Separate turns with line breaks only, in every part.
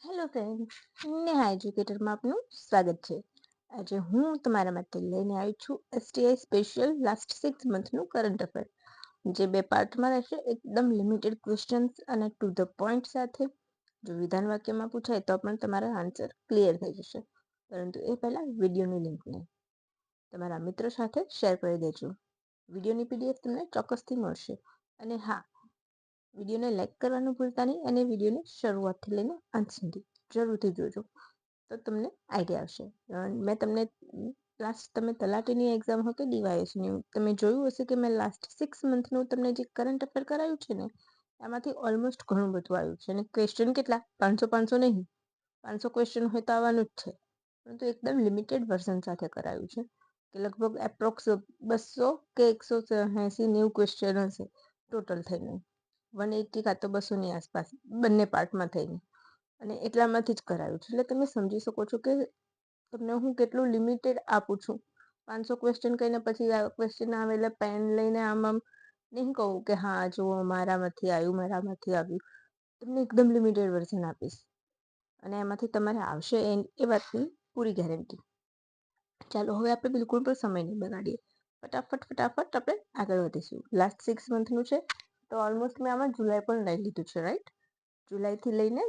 Hello friends, Neha એજ્યુકેટરમાં આપનું સ્વાગત છે. આજે હું તમારા માટે લઈને આવી છું એસટીઆઈ સ્પેશિયલ લાસ્ટ 6 મંથનું કરંટ અફેર, જે 2 પાર્ટમાં રહેશે. એકદમ લિમિટેડ ક્વેશ્ચન્સ અને ટુ ધ પોઈન્ટ સાથે. જો વિધાન વાક્યમાં પૂછાય તો પણ તમારા આન્સર ક્લિયર થઈ જશે. પરંતુ એ પહેલાં વિડીયોની લિંકને તમારા મિત્રો સાથે શેર કરી દેજો. વિડીયોની પીડીએફ તમને ચોક્કસથી મળશે. અને હા, વિડીયોને લાઈક કરવાનું ભૂલતા નહીં અને વિડીયોને શરૂઆતથી લઈને અંત સુધી જરૂરથી જોજો, તો તમને આઈડિયા આવશે. મેં તમને તમે તલાટીની એક્ઝામ હોય કે ડીવાયએસની, તમે જોયું હશે કે મેં લાસ્ટ 6 મંથનું તમને જે કરંટ અફેર કરાયું છે ને, એમાંથી ઓલમોસ્ટ ઘણું બધું આવ્યું છે. અને ક્વેશ્ચન કેટલા? 500 નહીં, 500 ક્વેશ્ચન હોય તો આવવાનું જ છે, પરંતુ એકદમ લિમિટેડ વર્ઝન સાથે કરાયું છે કે લગભગ એપ્રોક્સ 200 કે 180-90 ક્વેશ્ચન હશે ટોટલ થઈને. 180 કાં તો 200ની આસપાસ બંને પાર્ટમાં થઈને, અને એટલામાંથી જ કરાયું છે. એટલે તમે સમજી શકો છો કે તમને હું કેટલું લિમિટેડ આપું છું. 500 ક્વેશ્ચન કહીને પછી ક્વેશ્ચન આવે એટલે પેન લઈને આમ નહીં કહું કે હા જુઓ મારામાંથી આવ્યું. તમને એકદમ લિમિટેડ વર્ઝન આપીશ, અને એમાંથી તમારે આવશે એ વાતની પૂરી ગેરંટી. ચાલો, હવે આપણે બિલકુલ પણ સમય નહીં બગાડીએ, ફટાફટ આપણે આગળ વધીશું. લાસ્ટ 6 મંથનું છે તો ઓલમોસ્ટ મેં આમાં જુલાઈ પણ લઈ લીધું છે, રાઈટ? જુલાઈથી લઈને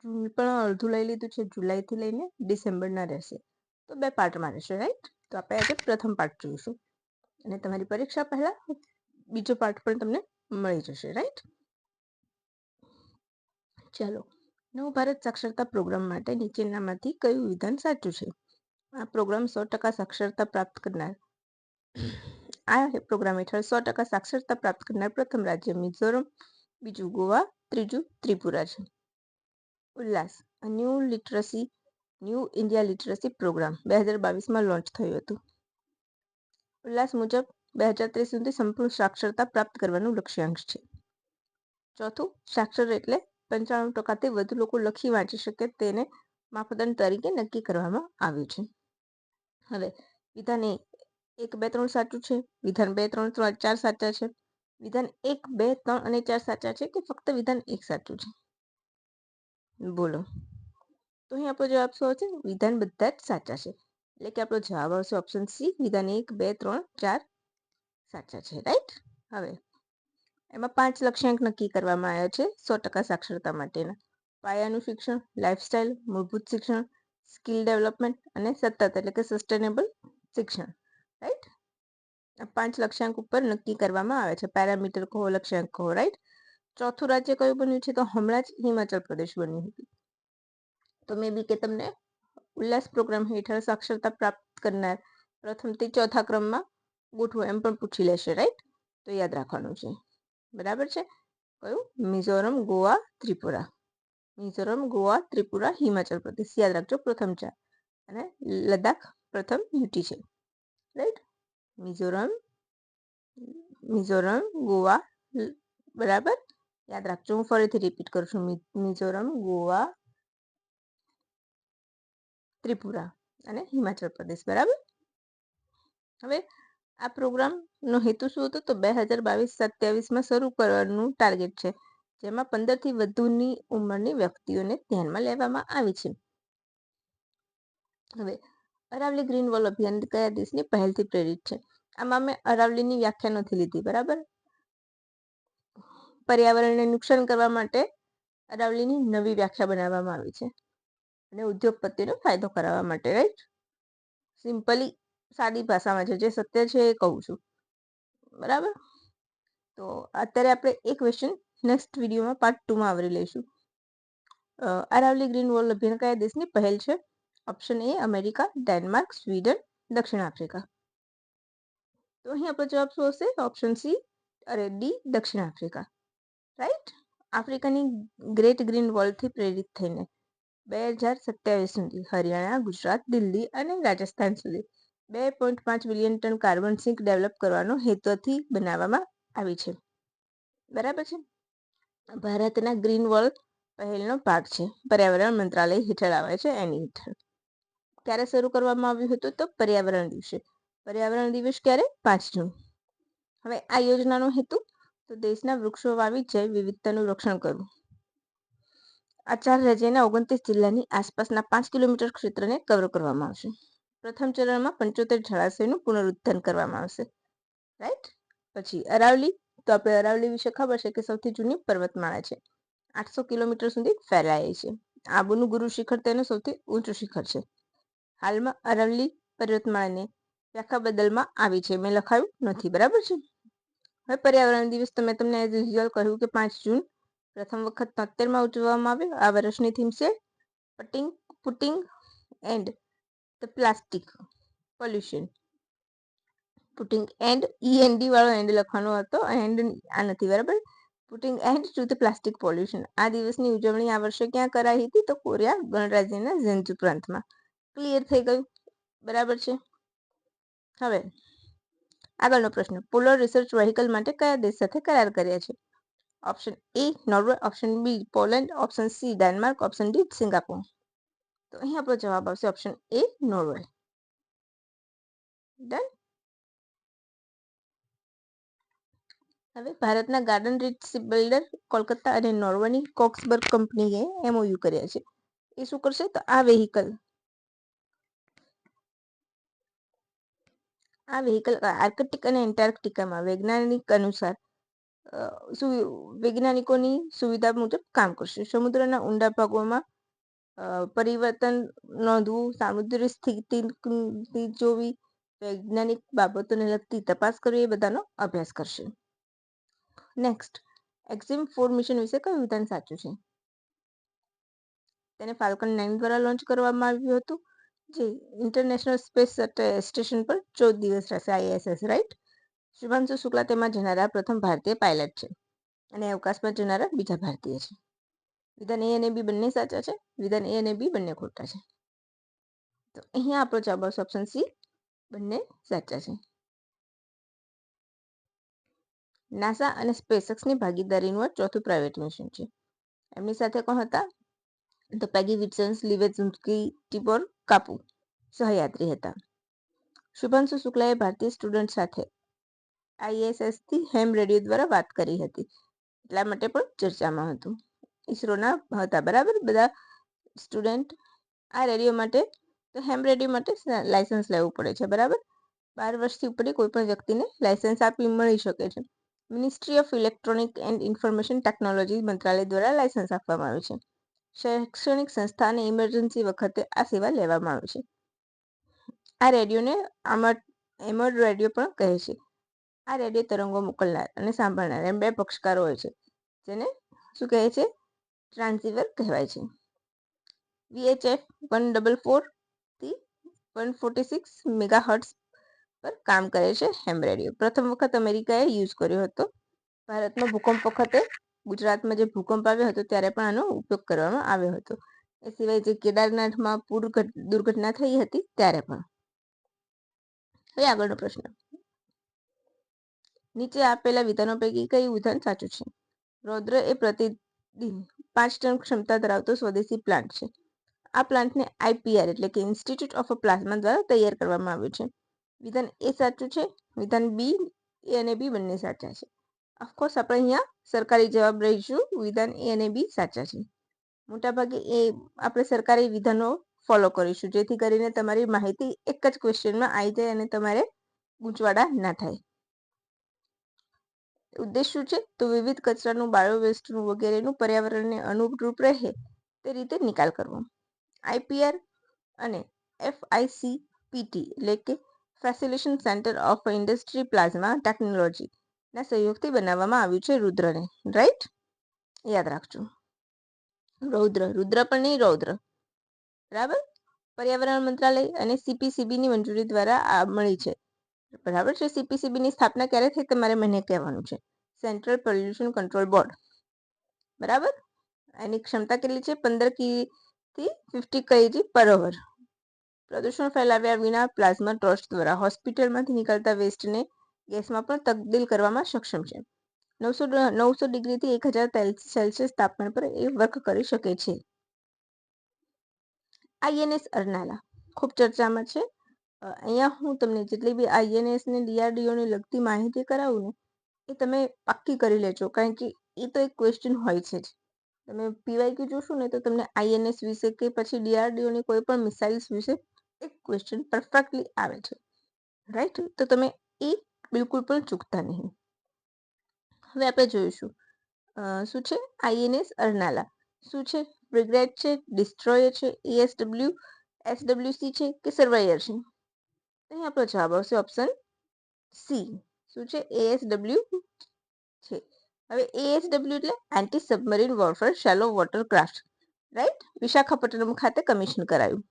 જૂન પણ અડધું લઈ લીધું છે. જુલાઈથી લઈને ડિસેમ્બરના રહેશે, તો 2 પાર્ટમાં રહેશે, રાઈટ? તો આપણે આજે પ્રથમ પાર્ટ જોઈશું, અને તમારી પરીક્ષા પહેલા બીજો પાર્ટ પણ તમને મળી જશે, રાઈટ? ચાલો, નવ ભારત સાક્ષરતા પ્રોગ્રામ માટે નીચેનામાંથી કયું વિધાન સાચું છે? આ પ્રોગ્રામ 100% સાક્ષરતા પ્રાપ્ત કરનાર પ્રોગ્રામ હેઠળ 100% સાક્ષરતા પ્રાપ્ત કરનાર પ્રથમ રાજ્ય મિઝોરમ, બીજું ગોવા, ત્રીજું ત્રિપુરા છે. Ullas, new India literacy programme 2022માં લોન્ચ થયું હતું. ઉલ્લાસ મુજબ 2030 સુધી સંપૂર્ણ સાક્ષરતા પ્રાપ્ત કરવાનું લક્ષ્યાંક છે. ચોથું, સાક્ષર એટલે 95%થી વધુ લોકો લખી વાંચી શકે તેને માપદંડ તરીકે નક્કી કરવામાં આવ્યું છે. હવે વિધાન 1, 2, 3 સાચું છે. વિધાન 2, 3, 4 સાચા છે. વિધાન 1, 2, 3 અને 4 સાચા છે કે ફક્ત વિધાન 1 સાચું છે? બોલો. તો અહીં આપણો જવાબ શું આવશે? વિધાન બધા જ સાચા છે. એટલે કે આપણો જવાબ આવશે ઓપ્શન સી, વિધાન 1, 2, 3, 4 સાચા છે, રાઈટ? હવે એમાં 5 લક્ષ્યાંક નક્કી કરવામાં આવ્યા છે 100% સાક્ષરતા માટેના. પાયાનું શિક્ષણ, લાઇફસ્ટાઇલ, મૂળભૂત શિક્ષણ, સ્કિલ ડેવલપમેન્ટ અને સતત એટલે કે સસ્ટેનેબલ શિક્ષણ, રાઈટ? આ 5 લક્ષ્યાંક ઉપર નક્કી કરવામાં આવે છે. પેરામીટર કહો, લક્ષ્યાંક કહો, રાઈટ? ચોથું રાજ્ય કયું બન્યું છે? તો હમણાં જ હિમાચલ પ્રદેશ બન્યું હતું. તો મે બી કે તમને ઉલ્લાસ પ્રોગ્રામ હેઠળ સાક્ષરતા પ્રાપ્ત કરનાર પ્રથમથી ચોથા ક્રમમાં ગોઠવો એમ પણ પૂછી લેશે, રાઈટ? તો યાદ રાખવાનું છે, બરાબર છે? કયું? મિઝોરમ, ગોવા, ત્રિપુરા. મિઝોરમ, ગોવા, ત્રિપુરા, હિમાચલ પ્રદેશ યાદ રાખજો, પ્રથમ 4. અને લદ્દાખ પ્રથમ યુટી છે, રાઈટ? મિઝોરમ, ગોવા, બરાબર યાદ રાખજો. હું ફરીથી રિપીટ કરું છું, મિઝોરમ, ગોવા, ત્રિપુરા અને હિમાચલ પ્રદેશ, બરાબર? હવે આ પ્રોગ્રામનો હેતુ શું હતો? તો 2022-27માં શરૂ કરવાનું ટાર્ગેટ છે, જેમાં 15થી વધુની ઉંમરની વ્યક્તિઓને ધ્યાનમાં લેવામાં આવી છે. હવે અરાવલી ગ્રીન વોલ અભિયાન કયા દેશની પહેલથી પ્રેરિત છે? આમાં મેં અરાવલીની વ્યાખ્યા નથી લીધી, બરાબર? પર્યાવરણને નુકસાન કરવા માટે અરાવલીની નવી વ્યાખ્યા બનાવવામાં આવી છે, અને ઉદ્યોગપતિનો ફાયદો કરાવવા માટે, રાઈટ? સિમ્પલી સાદી ભાષામાં છે, જે સત્ય છે એ કહું છું, બરાબર? તો અત્યારે આપણે એ ક્વેશ્ચન નેક્સ્ટ વિડીયોમાં પાર્ટ 2માં આવરી લઈશું. અરાવલી ગ્રીન વોલ અભિયાન કયા દેશની પહેલ છે? ઓપ્શન એ અમેરિકા, ડેનમાર્ક, સ્વીડન, દક્ષિણ આફ્રિકા. તો અહીં આપણો જવાબ શું હશે? ઓપ્શન સી, ડી, દક્ષિણ આફ્રિકા, રાઈટ? આફ્રિકાની ગ્રેટ ગ્રીન વોલથી પ્રેરિત થઈને 2027 સુધી હરિયાણા, ગુજરાત, દિલ્હી અને રાજસ્થાન સુધી 2.5 billion ton carbon sink develop કરવાનો હેતુથી બનાવવામાં આવી છે, બરાબર છે? ભારતના ગ્રીન વોલ પહેલનો ભાગ છે, પર્યાવરણ મંત્રાલય હેઠળ આવે છે, એની હેઠળ. ક્યારે શરૂ કરવામાં આવ્યું હતું? તો પર્યાવરણ દિવસે. પર્યાવરણ દિવસ ક્યારે? 5 જૂન. હવે આ યોજનાનો હેતુ તો દેશના વૃક્ષો વાવી જૈવ વિવિધતાનું રક્ષણ કરવું. આ 4 રાજ્યના 29 જિલ્લાની આસપાસના 5 કિલોમીટર ક્ષેત્રને કવર કરવામાં આવશે. પ્રથમ ચરણમાં 75 જળાશયનું પુનરુદ્ધાર કરવામાં આવશે. રાઈટ. પછી અરાવલી, તો આપણે અરાવલી વિશે ખબર છે કે સૌથી જૂની પર્વતમાળા છે. 800 કિલોમીટર સુધી ફેલાયેલી છે. આબુનું ગુરુ શિખર તેનું સૌથી ઊંચું શિખર છે. હાલમાં અરાવલી પર્વતમાળાને વ્યાખ્યા બદલમાં આવી છે, મેં લખાયું નથી. બરાબર છે. હવે પર્યાવરણ દિવસ તો મેં તમને એઝ યુઝ્યુઅલ કહ્યું કે 5 જૂન પ્રથમ વખત 73માં ઉજવવામાં આવ્યો. આ વર્ષની થીમ છે putting and the plastic pollution. Putting and END વાળો એન્ડ લખવાનો હતો, એન્ડ આ નથી. બરાબર. Putting and to the plastic pollution. આ દિવસની ઉજવણી આ વર્ષે ક્યાં કરાઈ હતી? તો કોરિયા ગણરાજ્યના ઝેન્જુ પ્રાંતમાં. ક્લિયર થઈ ગયું. બરાબર છે. હવે આગળનો પ્રશ્ન, પોલર રિસર્ચ વ્હીકલ માટે કયા દેશ સાથે કરાર કર્યા છે? Option A Norway, option B Poland, option C Denmark, option D Singapore. તો અહીં આપણો જવાબ આવશે ઓપ્શન A નોર્વે. ડન. હવે ભારતના ગાર્ડન રીચ બિલ્ડર કોલકાતા અને નોર્વેની કોક્સબર્ગ કંપનીએ MOU કર્યા છે. એ શું કરશે? તો આ વેહિકલ આર્કટિક અને એન્ટાર્કટિકામાં વૈજ્ઞાનિકોની સુવિધા મુજબ કામ કરશે. સમુદ્રના ઊંડા ભાગોમાં પરિવર્તન નોંધવું, સામુદ્રિક સ્થિતિ જોવી, વૈજ્ઞાનિક બાબતોને લગતી તપાસ કરવી, એ બધાનો અભ્યાસ કરશે. નેક્સ્ટ, એક્ઝિમ 4 મિશન વિશે કયું વિધાન સાચું છે? તેને ફાલ્કન 9 દ્વારા લોન્ચ કરવામાં આવ્યું હતું, જે ઇન્ટરનેશનલ સ્પેસ સ્ટેશન પર 14 દિવસ રહેશે. ISS. રાઈટ. શુભાંશુ શુક્લા તેમાં જનારા પ્રથમ ભારતીય પાયલટ છે અને અવકાશમાં જનારા બીજા ભારતીય છે. વિધાન A અને B બંને સાચા છે. વિધાન A અને B બંને ખોટા છે. તો અહીંયા આપણો જવાબ આવશે ઓપ્શન C, બંને સાચા છે. નાસા અને સ્પેસએક્સની ભાગીદારીનું આ ચોથું પ્રાઇવેટ મિશન છે. એમની સાથે કોણ હતા? તો પેગી વિલ્સન, લીવેઝુન્સ્કી, ટિબોર કાપુ સહયાત્રી હતા. શુભાંશુ શુક્લાએ ભારતીય સ્ટુડન્ટ સાથે ISS થી હેમ રેડિયો દ્વારા વાત કરી હતી, એટલા માટે પણ ચર્ચામાં હતું. ઈસરોના હતા. બરાબર. બધા સ્ટુડન્ટ આ રેડિયો માટે, તો હેમ રેડિયો માટે લાયસન્સ લેવું પડે છે. બરાબર. 12 વર્ષથી ઉપરની કોઈ પણ વ્યક્તિને લાયસન્સ આપી મળી શકે છે. Ministry of electronic and information technology મંત્રાલય દ્વારા લાયસન્સ આપવામાં આવે છે. શૈક્ષણિક સંસ્થા અને ઇમરજન્સી વખતે આ સેવા લેવામાં આવે છે. આ રેડિયોને એમર્ડ રેડિયો પણ કહે છે. આ રેડિયો તરંગો મોકલનાર અને સાંભળનાર એમ બે પક્ષકારો હોય છે, જેને શું કહે છે? ટ્રાન્સીવર કહેવાય છે. VHF 144 થી 146 મેગાહર્ટ્ઝ પર કામ કરે છે હેમ રેડિયો. પ્રથમ વખત અમેરિકાએ યુઝ કર્યો હતો. ભારતમાં ભૂકંપ વખતે, ગુજરાતમાં જે ભૂકંપ આવ્યો હતો ત્યારે પણ આનો ઉપયોગ કરવામાં આવ્યો હતો. એ સિવાય જે કેદારનાથમાં પૂર દુર્ઘટના થઈ હતી ત્યારે પણ. હવે આગળનો પ્રશ્ન, નીચે આપેલા વિધાનો પૈકી કયું વિધાન સાચું છે? રૌદ્ર એ પ્રતિદિન 5 ટન ક્ષમતા ધરાવતો સ્વદેશી પ્લાન્ટ છે. આ પ્લાન્ટને IPR એટલે કે ઇન્સ્ટિટ્યૂટ ઓફ પ્લાઝમા દ્વારા તૈયાર કરવામાં આવ્યું છે. વિધાન A સાચું છે. વિધાન B, A અને B બંને સાચા છે. ઓફકોર્સ આપણે અહીંયા સરકારી જવાબ લઈશું. વિધાન A અને B સાચા છે. મોટાભાગે આપણે સરકારી વિધાનો ફોલો કરીશું, જેથી કરીને તમારી માહિતી એક જ ક્વેશ્ચનમાં આવી જાય અને તમારે ગૂંચવાડા ના થાય. ઉદ્દેશ શું છે? તો વિવિધ કચરાનું, બાયોવેસ્ટનું વગેરેનું પર્યાવરણને અનુરૂપ રહે તે રીતે નિકાલ કરવો. IPR અને FICPT એટલે કે facilitation centre of industry plasma technology ના સહયોગથી બનાવવામાં આવ્યું છે રુદ્રને. રાઈટ. યાદ રાખજો. રુદ્ર પણ નહીં, રૌદ્ર. બરાબર. પર્યાવરણ મંત્રાલય અને CPCB ની મંજૂરી દ્વારા આ મળી છે. બરાબર છે. CPCB ની સ્થાપના ક્યારે થઈ તમારે મને કહેવાનું છે. Central pollution control board. બરાબર. એની ક્ષમતા કેટલી છે? 15 થી 50 kg પર અવર. પ્રદૂષણ ફેલાવ્યા વિના પ્લાઝમા ટ્રસ્ટ દ્વારા હોસ્પિટલમાંથી નીકળતા વેસ્ટને ગેસમાં પણ તબદીલ કરવામાં સક્ષમ છે. 900 ડિગ્રીથી 1000 સેલ્સિયસ તાપમાન પર એ વર્ક કરી શકે છે. INS અરનાલા ખૂબ ચર્ચામાં છે. અહીંયા હું તમને જેટલી બી INS ને DRDO ને લગતી માહિતી કરાવું ને એ તમે પાક્કી કરી લેજો, કારણ કે એ તો એક ક્વેશ્ચન હોય છે જ. તમે પીવાયક્યુ જોશો ને તો તમને આઈએનએસ વિશે કે પછી ડીઆરડીઓની કોઈ પણ મિસાઇલ્સ વિશે એક ક્વેશ્ચન પરફેક્ટલી આવે છે, રાઈટ? તો તમે એ બિલકુલ પણ ચૂકતા નહીં. હવે આપણે જોઈશું શું છે આઈએનએસ અર્નાલા, શું છે? ફ્રિગેટ છે, ડિસ્ટ્રોયર છે, એએસડબલ્યુ એસડબલ્યુસી છે કે સર્વાયર છે? અહીં આપણો જવાબ આવશે ઓપ્શન સી. શું છે? એએસડબલ્યુ છે. હવે એએસડબલ્યુ એટલે anti submarine warfare shallow water craft, right? Visakhapatnam ખાતે કમિશન કરાયું.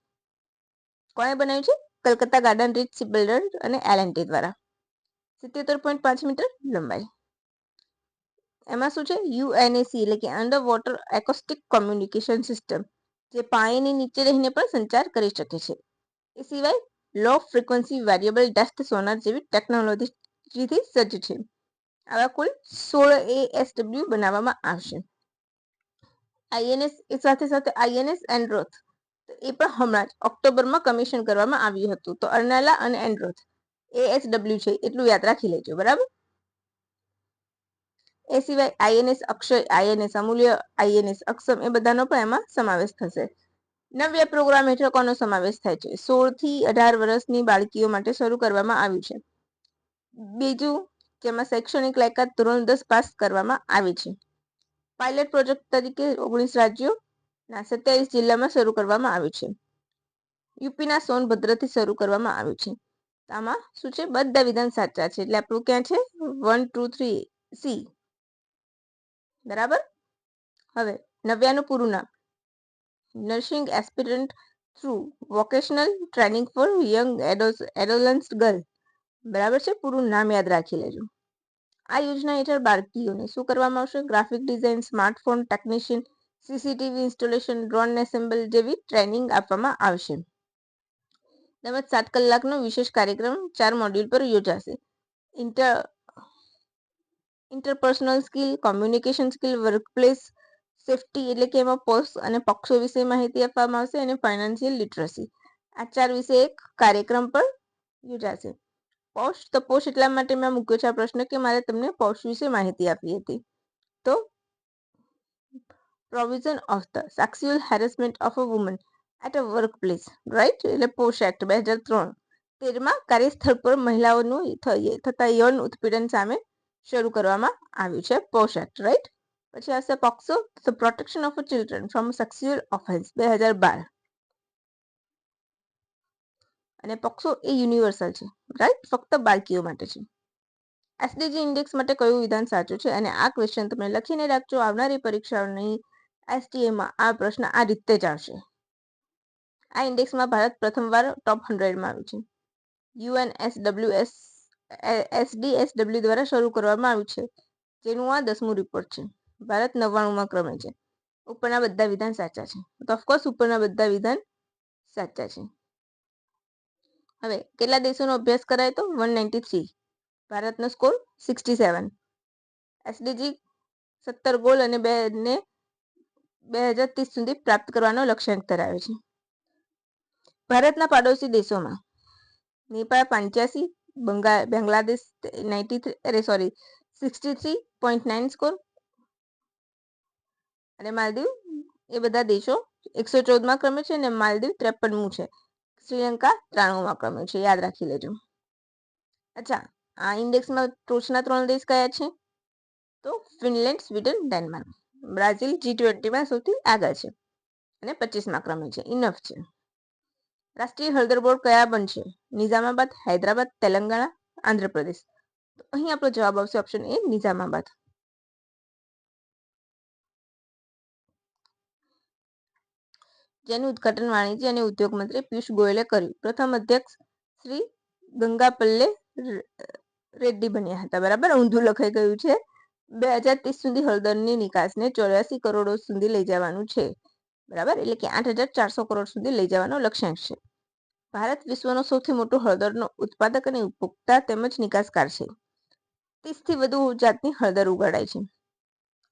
કોણે બનાવ્યું છે? Calcutta garden reach ship builder અને એલએનટી દ્વારા. 77.5 મીટર લંબાઈ. એમાં શું છે? યુએનએસી એટલે કે under water acoustic communication system, જે પાણીની નીચે રહીને પણ સંચાર કરી શકે છે. એ સિવાય લો ફ્રીક્વન્સી વેરિયેબલ ડેપ્થ સોનાર જેવી ટેકનોલોજીથી સજ્જ છે. આવા કુલ 16 એએસડબલ્યુ બનાવવામાં આવશે. આઈએનએસ એ સાથે સાથે આઈએનએસ એન્ડ્રોથ, એ પણ હમણાં જ ઓક્ટોબરમાં કમિશન કરવામાં આવ્યું હતું. તો અર્નાલા અને એન્ડ્રોથ એએસડબલ્યુ છે એટલું યાદ રાખી લેજો, બરાબર? એ સિવાય આઈએનએસ અક્ષય, આઈએનએસ અમૂલ્ય, આઈએનએસ અક્ષમ એ બધાનો પણ એમાં સમાવેશ થશે. નવ્ય પ્રોગ્રામ હેઠળ કોનો સમાવેશ થાય છે? 16 થી 18 વર્ષની બાળકીઓ માટે શરૂ કરવામાં આવ્યું છે. બીજું, જેમાં શૈક્ષણિક લાયકાત ધોરણ 10 પાસ કરવામાં આવી છે. પાયલટ પ્રોજેક્ટ તરીકે 19 રાજ્યોના 27 જિલ્લામાં શરૂ કરવામાં આવ્યું છે. યુપીના સોનભદ્રથી શરૂ કરવામાં આવ્યું છે. આમાં શું છે? બધા વિધાન સાચા છે, એટલે આપણું ક્યાં છે? 1 2 3 સી, બરાબર? હવે નવ્યાનું પૂરું નામ nursing aspirant through vocational training for young adolescent girl, બરાબર છે? પૂરું નામ યાદ રાખી લેજો. આ યોજના હેઠળ બાળકીઓને શું કરવામાં આવશે? Graphic design, smartphone technician, CCTV installation, drone assemble જેવી ટ્રેનિંગ આપવામાં આવશે. તેમજ 7 કલાકનો વિશેષ કાર્યક્રમ 4 મોડ્યુલ પર યોજાશે. Interpersonal skill, communication skill, workplace safety એટલે કે એમાં પોસ્ટ અને પક્ષો વિશે માહિતી આપવામાં આવશે, અને ફાઇનાન્શિયલ લિટરસી. આ 4 વિશે એક કાર્યક્રમ પર યોજાશે. પોસ્ટ તો પોસ્ટ એટલા માટે મેં મૂક્યો છે આ પ્રશ્ન કે મારે તમને પોસ્ટ વિશે માહિતી આપી હતી. તો provision of the sexual harassment of a woman at a work place, right? એટલે પોસ્ટ એક્ટ 2003 13માં કાર્યસ્થળ પર મહિલાઓનું થતા યૌન ઉત્પીડન સામે શરૂ કરવામાં આવ્યું છે પોસ્ટ એક્ટ, રાઈટ? પછી આવશે POCSO, the protection of children from sexual offence 2012. અને પોક્સો એ યુનિવર્સલ છે, રાઈટ? ફક્ત બાળકીઓ માટે છે. એસડીજી ઇન્ડેક્સ માટે કયું વિધાન સાચું છે? અને આ ક્વેશ્ચન તમે લખીને રાખજો. આવનારી પરીક્ષાઓની એસટીએમાં આ પ્રશ્ન આ રીતે જ આવશે. આ ઇન્ડેક્સમાં ભારત પ્રથમવાર ટોપ 100માં આવ્યું છે. એસડીએસડબલ્યુ દ્વારા શરૂ કરવામાં આવ્યું છે, જેનું આ 10મું રિપોર્ટ છે. ભારત 99માં ક્રમે છે. ઉપરના બધા વિધાન સાચા છે. તો ઓફકોર્સ ઉપરના બધા વિધાન સાચા છે. હવે કેટલા દેશોનો અભ્યાસ કરાય? તો 193. ભારતનો સ્કોર 67. એસડીજી 17 ગોલ અને 2030 સુધી પ્રાપ્ત કરવાનો લક્ષ્યાંક ધરાવે છે. ભારતના પાડોશી દેશોમાં નેપાળ 85, બાંગ્લાદેશ 63.9 સ્કોર, અને માલદીવ એ બધા દેશો 114માં ક્રમે છે, અને માલદીવ 53મું છે. શ્રીલંકા 93માં ક્રમે છે. યાદ રાખી લેજો. અચ્છા, આ ઇન્ડેક્સમાં ટોચના 3 દેશ કયા છે? તો ફિનલેન્ડ, સ્વીડન, ડેનમાર્ક. બ્રાઝિલ G20માં સૌથી આગળ છે અને 25મા ક્રમે છે. ઇનફ છે. રાષ્ટ્રીય હળદર બોર્ડ કયા બનશે? નિઝામાબાદ, હૈદરાબાદ, તેલંગાણા, આંધ્રપ્રદેશ. તો અહીં આપણો જવાબ આવશે ઓપ્શન એ, નિઝામાબાદ. જેનું ઉદ્ઘાટન વાણિજ્ય અને ઉદ્યોગ મંત્રી પિયુષ ગોયલે કર્યું. પ્રથમ અધ્યક્ષ શ્રી ગંગાપલ્લે રેડ્ડી બન્યા હતા, બરાબર? ઊંધું લખાઈ ગયું છે. 2030 સુધી હળદરની નિકાસને 84 કરોડ સુધી લઈ જવાનું છે, બરાબર? એટલે કે 8,400 કરોડ સુધી લઈ જવાનો લક્ષ્યાંક છે. ભારત વિશ્વનો સૌથી મોટો હળદરનો ઉત્પાદક અને ઉપભોક્તા તેમજ નિકાસકાર છે. 30થી વધુ જાતની હળદર ઉગાડાય છે.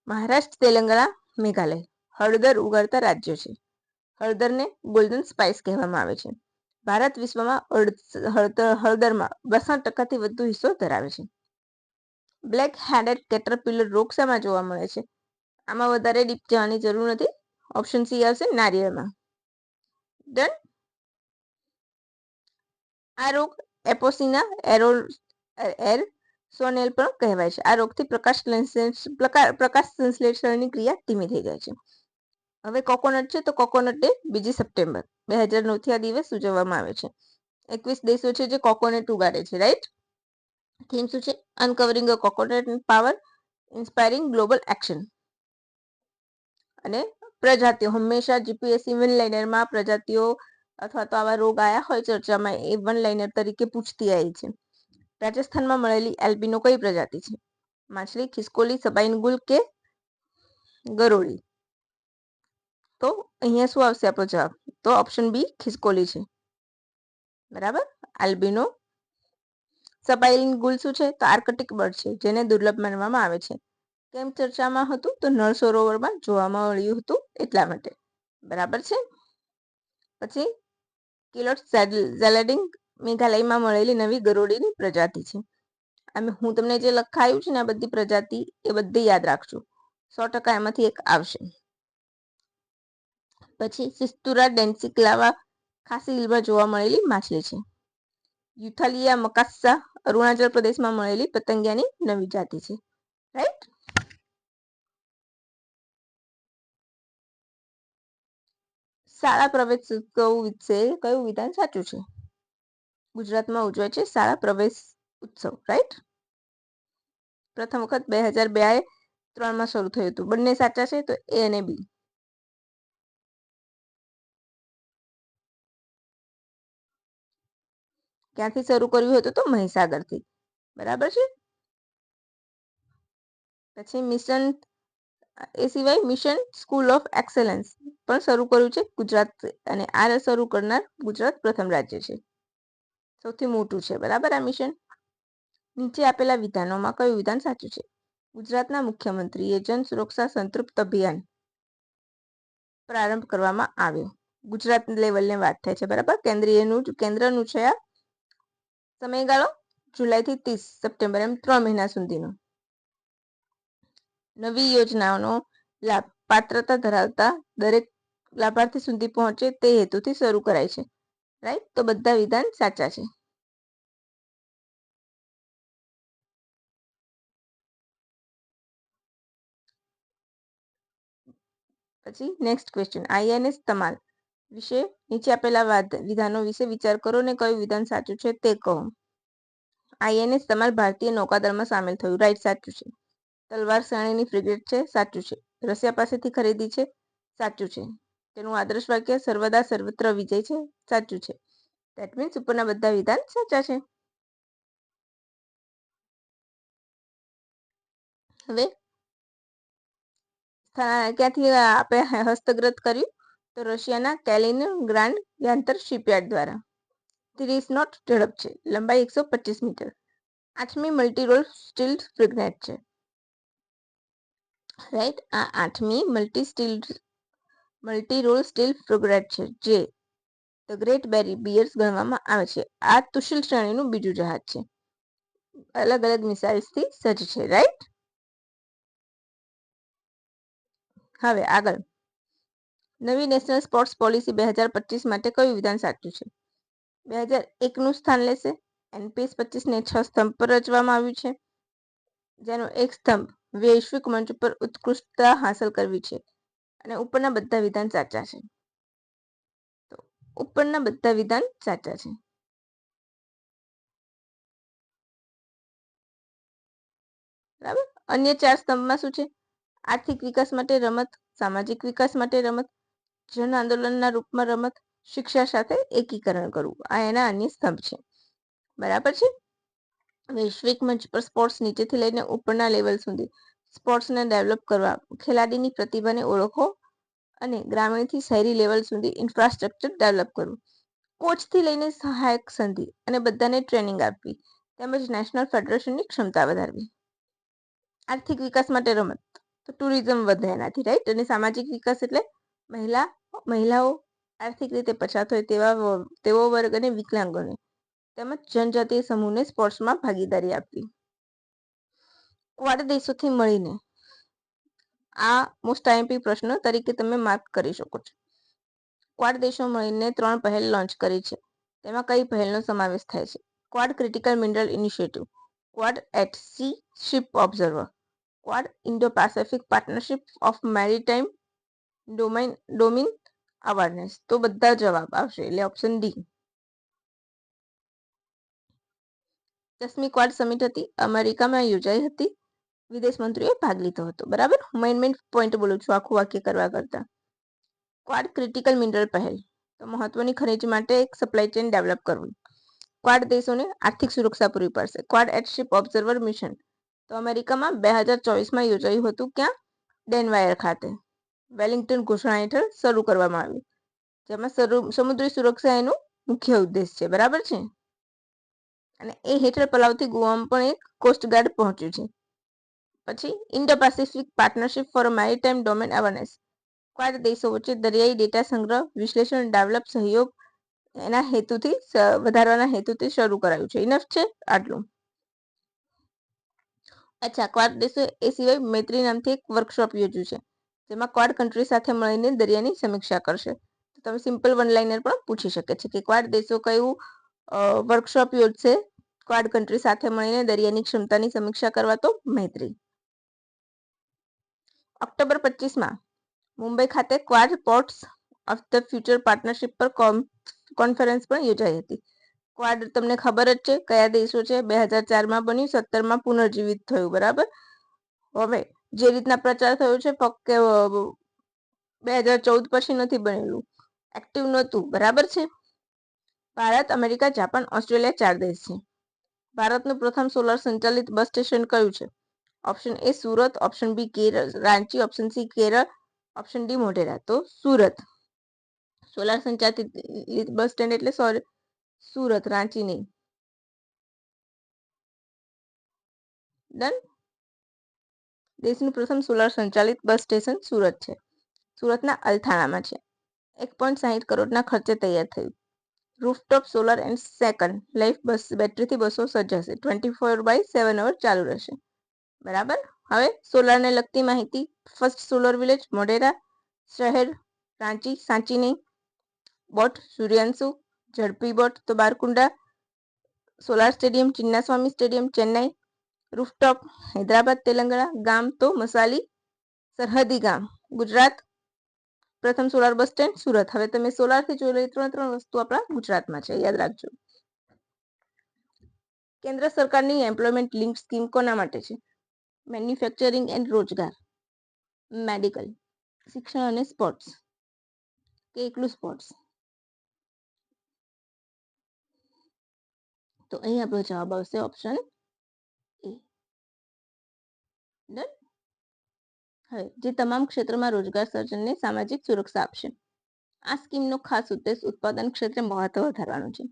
મહારાષ્ટ્ર, તેલંગાણા, મેઘાલય હળદર ઉગાડતા રાજ્યો છે. હળદરને ગોલ્ડન સ્પાઇસ કહેવામાં આવે છે. ભારત વિશ્વમાં હળદરમાં 62% વધુ હિસ્સો ધરાવે છે. બ્લેક હેડેડ કેટરપિલર રોગ શેમાં જોવા મળે છે? આમાં વધારે ડીપ જવાની જરૂર નથી. ઓપ્શન સી આવશે નારિયેળમાં. ડન. આ રોગ એપોસિના એરસોનેલ પણ કહેવાય છે. આ રોગથી પ્રકાશ સંશ્લેષણની ક્રિયા ધીમી થઈ જાય છે. હવે કોકોનટ છે, તો કોકોનટ ડે 2 સપ્ટેમ્બર 2009 થી આ દિવસ ઉજવવામાં આવે છે. 21 દેશો છે જે કોકોનટ ઉગાડે છે, રાઈટ. થીમ શું છે? Uncovering a coconut power, inspiring global action. અને પ્રજાતિઓ હંમેશા જીપીએસસી વન લાઇનરમાં પ્રજાતિઓ અથવા તો આવા રોગ આયા હોય ચર્ચામાં, એ વન લાઇનર તરીકે પૂછતી આવી છે. રાજસ્થાનમાં મળેલી એલ્બિનો કઈ પ્રજાતિ છે? માછલી, ખિસકોલી, સબાઈન ગુલ કે ગરોળી? તો અહીંયા શું આવશે આપણો જવાબ? તો ઓપ્શન બી ખિસકોલી છે. બરાબર. આલ્બિનો સબાઈન ગુલ શું છે? તો આર્કટિક બર્ડ છે, જેને દુર્લભ માનવામાં આવે છે. કેમ ચર્ચામાં હતું? તો નળ સરોવરમાં જોવા મળ્યું હતું એટલા માટે. બરાબર છે. પછી કિલોટ ઝેલેડિંગ મેઘાલયમાં મળેલી નવી ગરોળીની પ્રજાતિ છે. હું તમને જે લખાયું છે ને આ બધી પ્રજાતિ, એ બધી યાદ રાખજો. 100% એમાંથી એક આવશે. પછી સિસ્તુરા ડેન્સિક્લાવા ખાસી હિલમાં જોવા મળેલી માછલી છે. યુથાલિયા મકાસ્સા અરુણાચલ પ્રદેશમાં મળેલી પતંગિયાની નવી જાતિ છે, રાઈટ. શાળા પ્રવેશોત્સવ વિશે કયું વિધાન સાચું છે? ગુજરાતમાં ઉજવાય છે શાળા પ્રવેશ ઉત્સવ, રાઈટ. પ્રથમ વખત 2002-3 શરૂ થયું હતું. બંને સાચા છે, તો એ અને બી. ક્યાંથી શરૂ કર્યું હતું? તો મહીસાગરથી. બરાબર છે. પછી મિશન, એ સિવાય મિશન સ્કૂલ ઓફ એક્સેલન્સ પણ શરૂ કર્યું છે ગુજરાત, અને આ શરૂ કરનાર ગુજરાત પ્રથમ રાજ્ય છે. સૌથી મોટું છે. બરાબર. આ મિશન. નીચે આપેલા વિધાનોમાં કયું વિધાન સાચું છે? ગુજરાતના મુખ્યમંત્રીએ જન સુરક્ષા સંતૃપ્ત અભિયાન પ્રારંભ કરવામાં આવ્યો. ગુજરાત લેવલની વાત થાય છે. બરાબર. કેન્દ્રનું છે આ. સમયગાળો જુલાઈથી 30 સપ્ટેમ્બર, એમ 3 મહિના સુધીનો. નવી યોજનાઓનો લાભ પાત્રતા ધરાવતા દરેક લાભાર્થી સુધી પહોંચે તે હેતુથી શરૂ કરાય છે, રાઈટ. તો બધા વિધાન સાચા છે. પછી નેક્સ્ટ ક્વેશ્ચન. આઈએનએસ તમાલ વિશે નીચે આપેલા વિધાનો વિશે વિચાર કરો ને કયું વિધાન સાચું છે તે કહો. આઈએનએસ તમાલ ભારતીય નૌકાદળમાં સામેલ થયું, રાઈટ. સાચું છે. તલવાર શ્રેણીની ફ્રિગેટ છે, સાચું છે. રશિયા પાસેથી ખરીદી છે, સાચું છે. તેનું આદર્શ વાક્ય સર્વદા સર્વત્ર વિજય છે, સાચું છે. ધેટ મીન્સ ઉપરના બધા વિધાન સાચા છે. હવે ક્યાંથી આપણે હસ્તગત કર્યું? તો રશિયાના કેલિનગ્રાડ યાંત્રિક શિપયાર્ડ દ્વારા. 30 નોટ ઝડપ છે, લંબાઈ 125 મીટર. 8મી મલ્ટીરોલ સ્ટીલ ફ્રિગેટ છે, રાઈટ. આ 8મી મલ્ટીરોલ સ્ટીલ ફ્રિગેટ છે, જે ધ ગ્રેટ બેરિયર્સ ગણવામાં આવે છે. આ તુશીલ શ્રેણીનું બીજું જહાજ છે. અલગ અલગ મિસાઇલ્સથી સજ્જ છે, રાઈટ. હવે આગળ. નવી નેશનલ સ્પોર્ટ્સ પોલિસી 2025 માટે કયું વિધાન સાચું છે? 2001નું સ્થાન લેશે. એનપીએસ 25ને 6 સ્તંભ પર રચવામાં આવ્યું છે, જેનો એક સ્તંભ વૈશ્વિક મંચ પર ઉત્કૃષ્ટતા હાંસલ કરવી છે. અને ઉપરના બધા વિધાન સાચા છે. તો ઉપરના બધા વિધાન સાચા છે. બરાબર. અન્ય 4 સ્તંભમાં શું છે? આર્થિક વિકાસ માટે રમત, સામાજિક વિકાસ માટે રમત, જન આંદોલનના રૂપમાં રમત, શિક્ષા સાથે એકીકરણ કરવું. આ એના અન્ય સ્તંભ છે. બરાબર છે. વૈશ્વિક મંચ પર સ્પોર્ટ્સ નીચેથી લઈને ઉપરના લેવલ સુધી સ્પોર્ટ્સને ડેવલપ કરવા, ખેલાડીની પ્રતિભાને ઓળખો અને ગ્રામીણથી શહેરી લેવલ સુધી ઇન્ફ્રાસ્ટ્રક્ચર ડેવલપ કરવું. કોચથી લઈને સહાયક સંધિ અને બધાને ટ્રેનિંગ આપવી, તેમજ નેશનલ ફેડરેશનની ક્ષમતા વધારવી. આર્થિક વિકાસ માટે રમત, તો ટુરિઝમ વધે એનાથી, રાઈટ. અને સામાજિક વિકાસ એટલે મહિલાઓ, આર્થિક રીતે પછાત હોય તેવો વર્ગ અને વિકલાંગોને તેમજ જનજાતીય સમૂહને સ્પોર્ટ્સમાં ભાગીદારી આપવી. ક્વાડ દેશોથી મળીને આ મોસ્ટ આઈએમપી પ્રશ્ન તરીકે તમે માર્ક કરી શકો છો. ક્વાડ દેશો મળીને 3 પહેલ લોન્ચ કરી છે. તેમાં કઈ પહેલનો સમાવેશ થાય છે? Quad critical mineral initiative, Quad at sea ship observer, Quad Indo Pacific partnership of maritime domain awareness. તો બધા જવાબ આવશે એટલે ઓપ્શન ડી. 10મી ક્વાડ સમિટ હતી, અમેરિકામાં યોજાઈ હતી. વિદેશ મંત્રીઓએ ભાગ લીધો હતો. બરાબર, મેઇન પોઈન્ટ બોલું છું આખું વાક્ય કરવા કરતા. ક્વાડ ક્રિટિકલ મિનરલ પહેલ, તો મહત્વની ખનિજ માટે એક સપ્લાય ચેઇન ડેવલપ કરવું. ક્વાડ દેશોને આર્થિક સુરક્ષા પૂરી પાડશે. Quad at ship observer mission, તો અમેરિકામાં 2024માં યોજાયું હતું. ક્યાં? ડેનવાયર ખાતે. વેલિંગ્ટન ઘોષણા હેઠળ શરૂ કરવામાં આવ્યું, જેમાં સમુદ્રી સુરક્ષા એનો મુખ્ય ઉદ્દેશ છે. બરાબર છે. અને એ હેઠળ પલાવથી ગોવામાં પણ એક કોસ્ટગાર્ડ પહોંચ્યું છે. પછી Indo Pacific partnership for maritime domain awareness, Quad દેશો વચ્ચે દરિયાઈ ડેટા સંગ્રહ, વિશ્લેષણ, ડેવલપ સહયોગ એના હેતુથી વધારવાના હેતુથી શરૂ કરાયું છે. ઇનફ છે આટલું. અચ્છા, ક્વાડ દેશો એ સિવાય મૈત્રી નામથી એક વર્કશોપ યોજ્યું છે, જેમાં ક્વાડ કન્ટ્રી સાથે મળીને દરિયાની સમીક્ષા કરશે. તો તમે સિમ્પલ વન લાઇનર પણ પૂછી શકે છે કે ક્વાડ દેશો કયું વર્કશોપ યોજશે ક્વાડ કન્ટ્રી સાથે મળીને દરિયાની ક્ષમતાની સમીક્ષા કરવા? તો મૈત્રી. ઓક્ટોબર 25માં મુંબઈ ખાતે Quad ports of the future partnership પર કોન્ફરન્સ પણ યોજાઈ હતી. ક્વાડ તમને ખબર જ છે કયા દેશો છે. 2004માં બન્યું, 17માં પુનર્જીવિત થયું. બરાબર. હવે જે રીતના પ્રચાર થયો છે ફક્ત 2014 પછી નથી બનેલું, એક્ટિવ નહોતું. બરાબર છે. ભારત, અમેરિકા, જાપાન, ઓસ્ટ્રેલિયા 4 દેશ છે. ભારતનું પ્રથમ સોલાર સંચાલિત બસ સ્ટેશન કયું છે? Option A Surat, option B Kerala Ranchi, option C Kerala, option D Modhera. તો સુરત. સોલાર સંચાલિત બસ સ્ટેન્ડ એટલે સુરત, રાંચી નહીં. ડન. દેશનું પ્રથમ સોલાર સંચાલિત બસ સ્ટેશન સુરત છે. સુરતના અલથાણામાં છે. 1.60 કરોડના ખર્ચે તૈયાર થયું. Rooftop solar and second life bus બેટરીથી બસો સજ્જ હશે. 24/7 અવર ચાલુ રહેશે. બરાબર. હવે સોલારને લગતી માહિતી. ફર્સ્ટ સોલર વિલેજ મોઢેરા, શહેર રાંચી, સાંચી નહીં. બોટ સૂર્યાંશુ, ઝડપી બોટ તો Barkunda. Solar stadium Chinnaswamy stadium Chennai. Rooftop Hyderabad Telangana. ગામ તો મસાલી સરહદી ગામ ગુજરાત. પ્રથમ સોલાર બસ સ્ટેન્ડ સુરત. હવે તમે સોલારથી જોઈ ત્રણ વસ્તુ આપણા ગુજરાતમાં છે, યાદ રાખજો. કેન્દ્ર સરકારની એમ્પ્લોયમેન્ટ લિંક સ્કીમ કોના માટે છે? મેન્યુફેક્ચરિંગ એન્ડ રોજગાર, મેડિકલ, શિક્ષણ અને સ્પોર્ટ્સ કે એકલું સ્પોર્ટ્સ? તો અહીં આપણો જવાબ આવશે ઓપ્શન એ. ડન. હવે જે તમામ ક્ષેત્રમાં રોજગાર સર્જનને સામાજિક સુરક્ષા આપશે. આ સ્કીમનો ખાસ ઉદ્દેશ ઉત્પાદન ક્ષેત્રે મહત્વ વધારવાનો છે.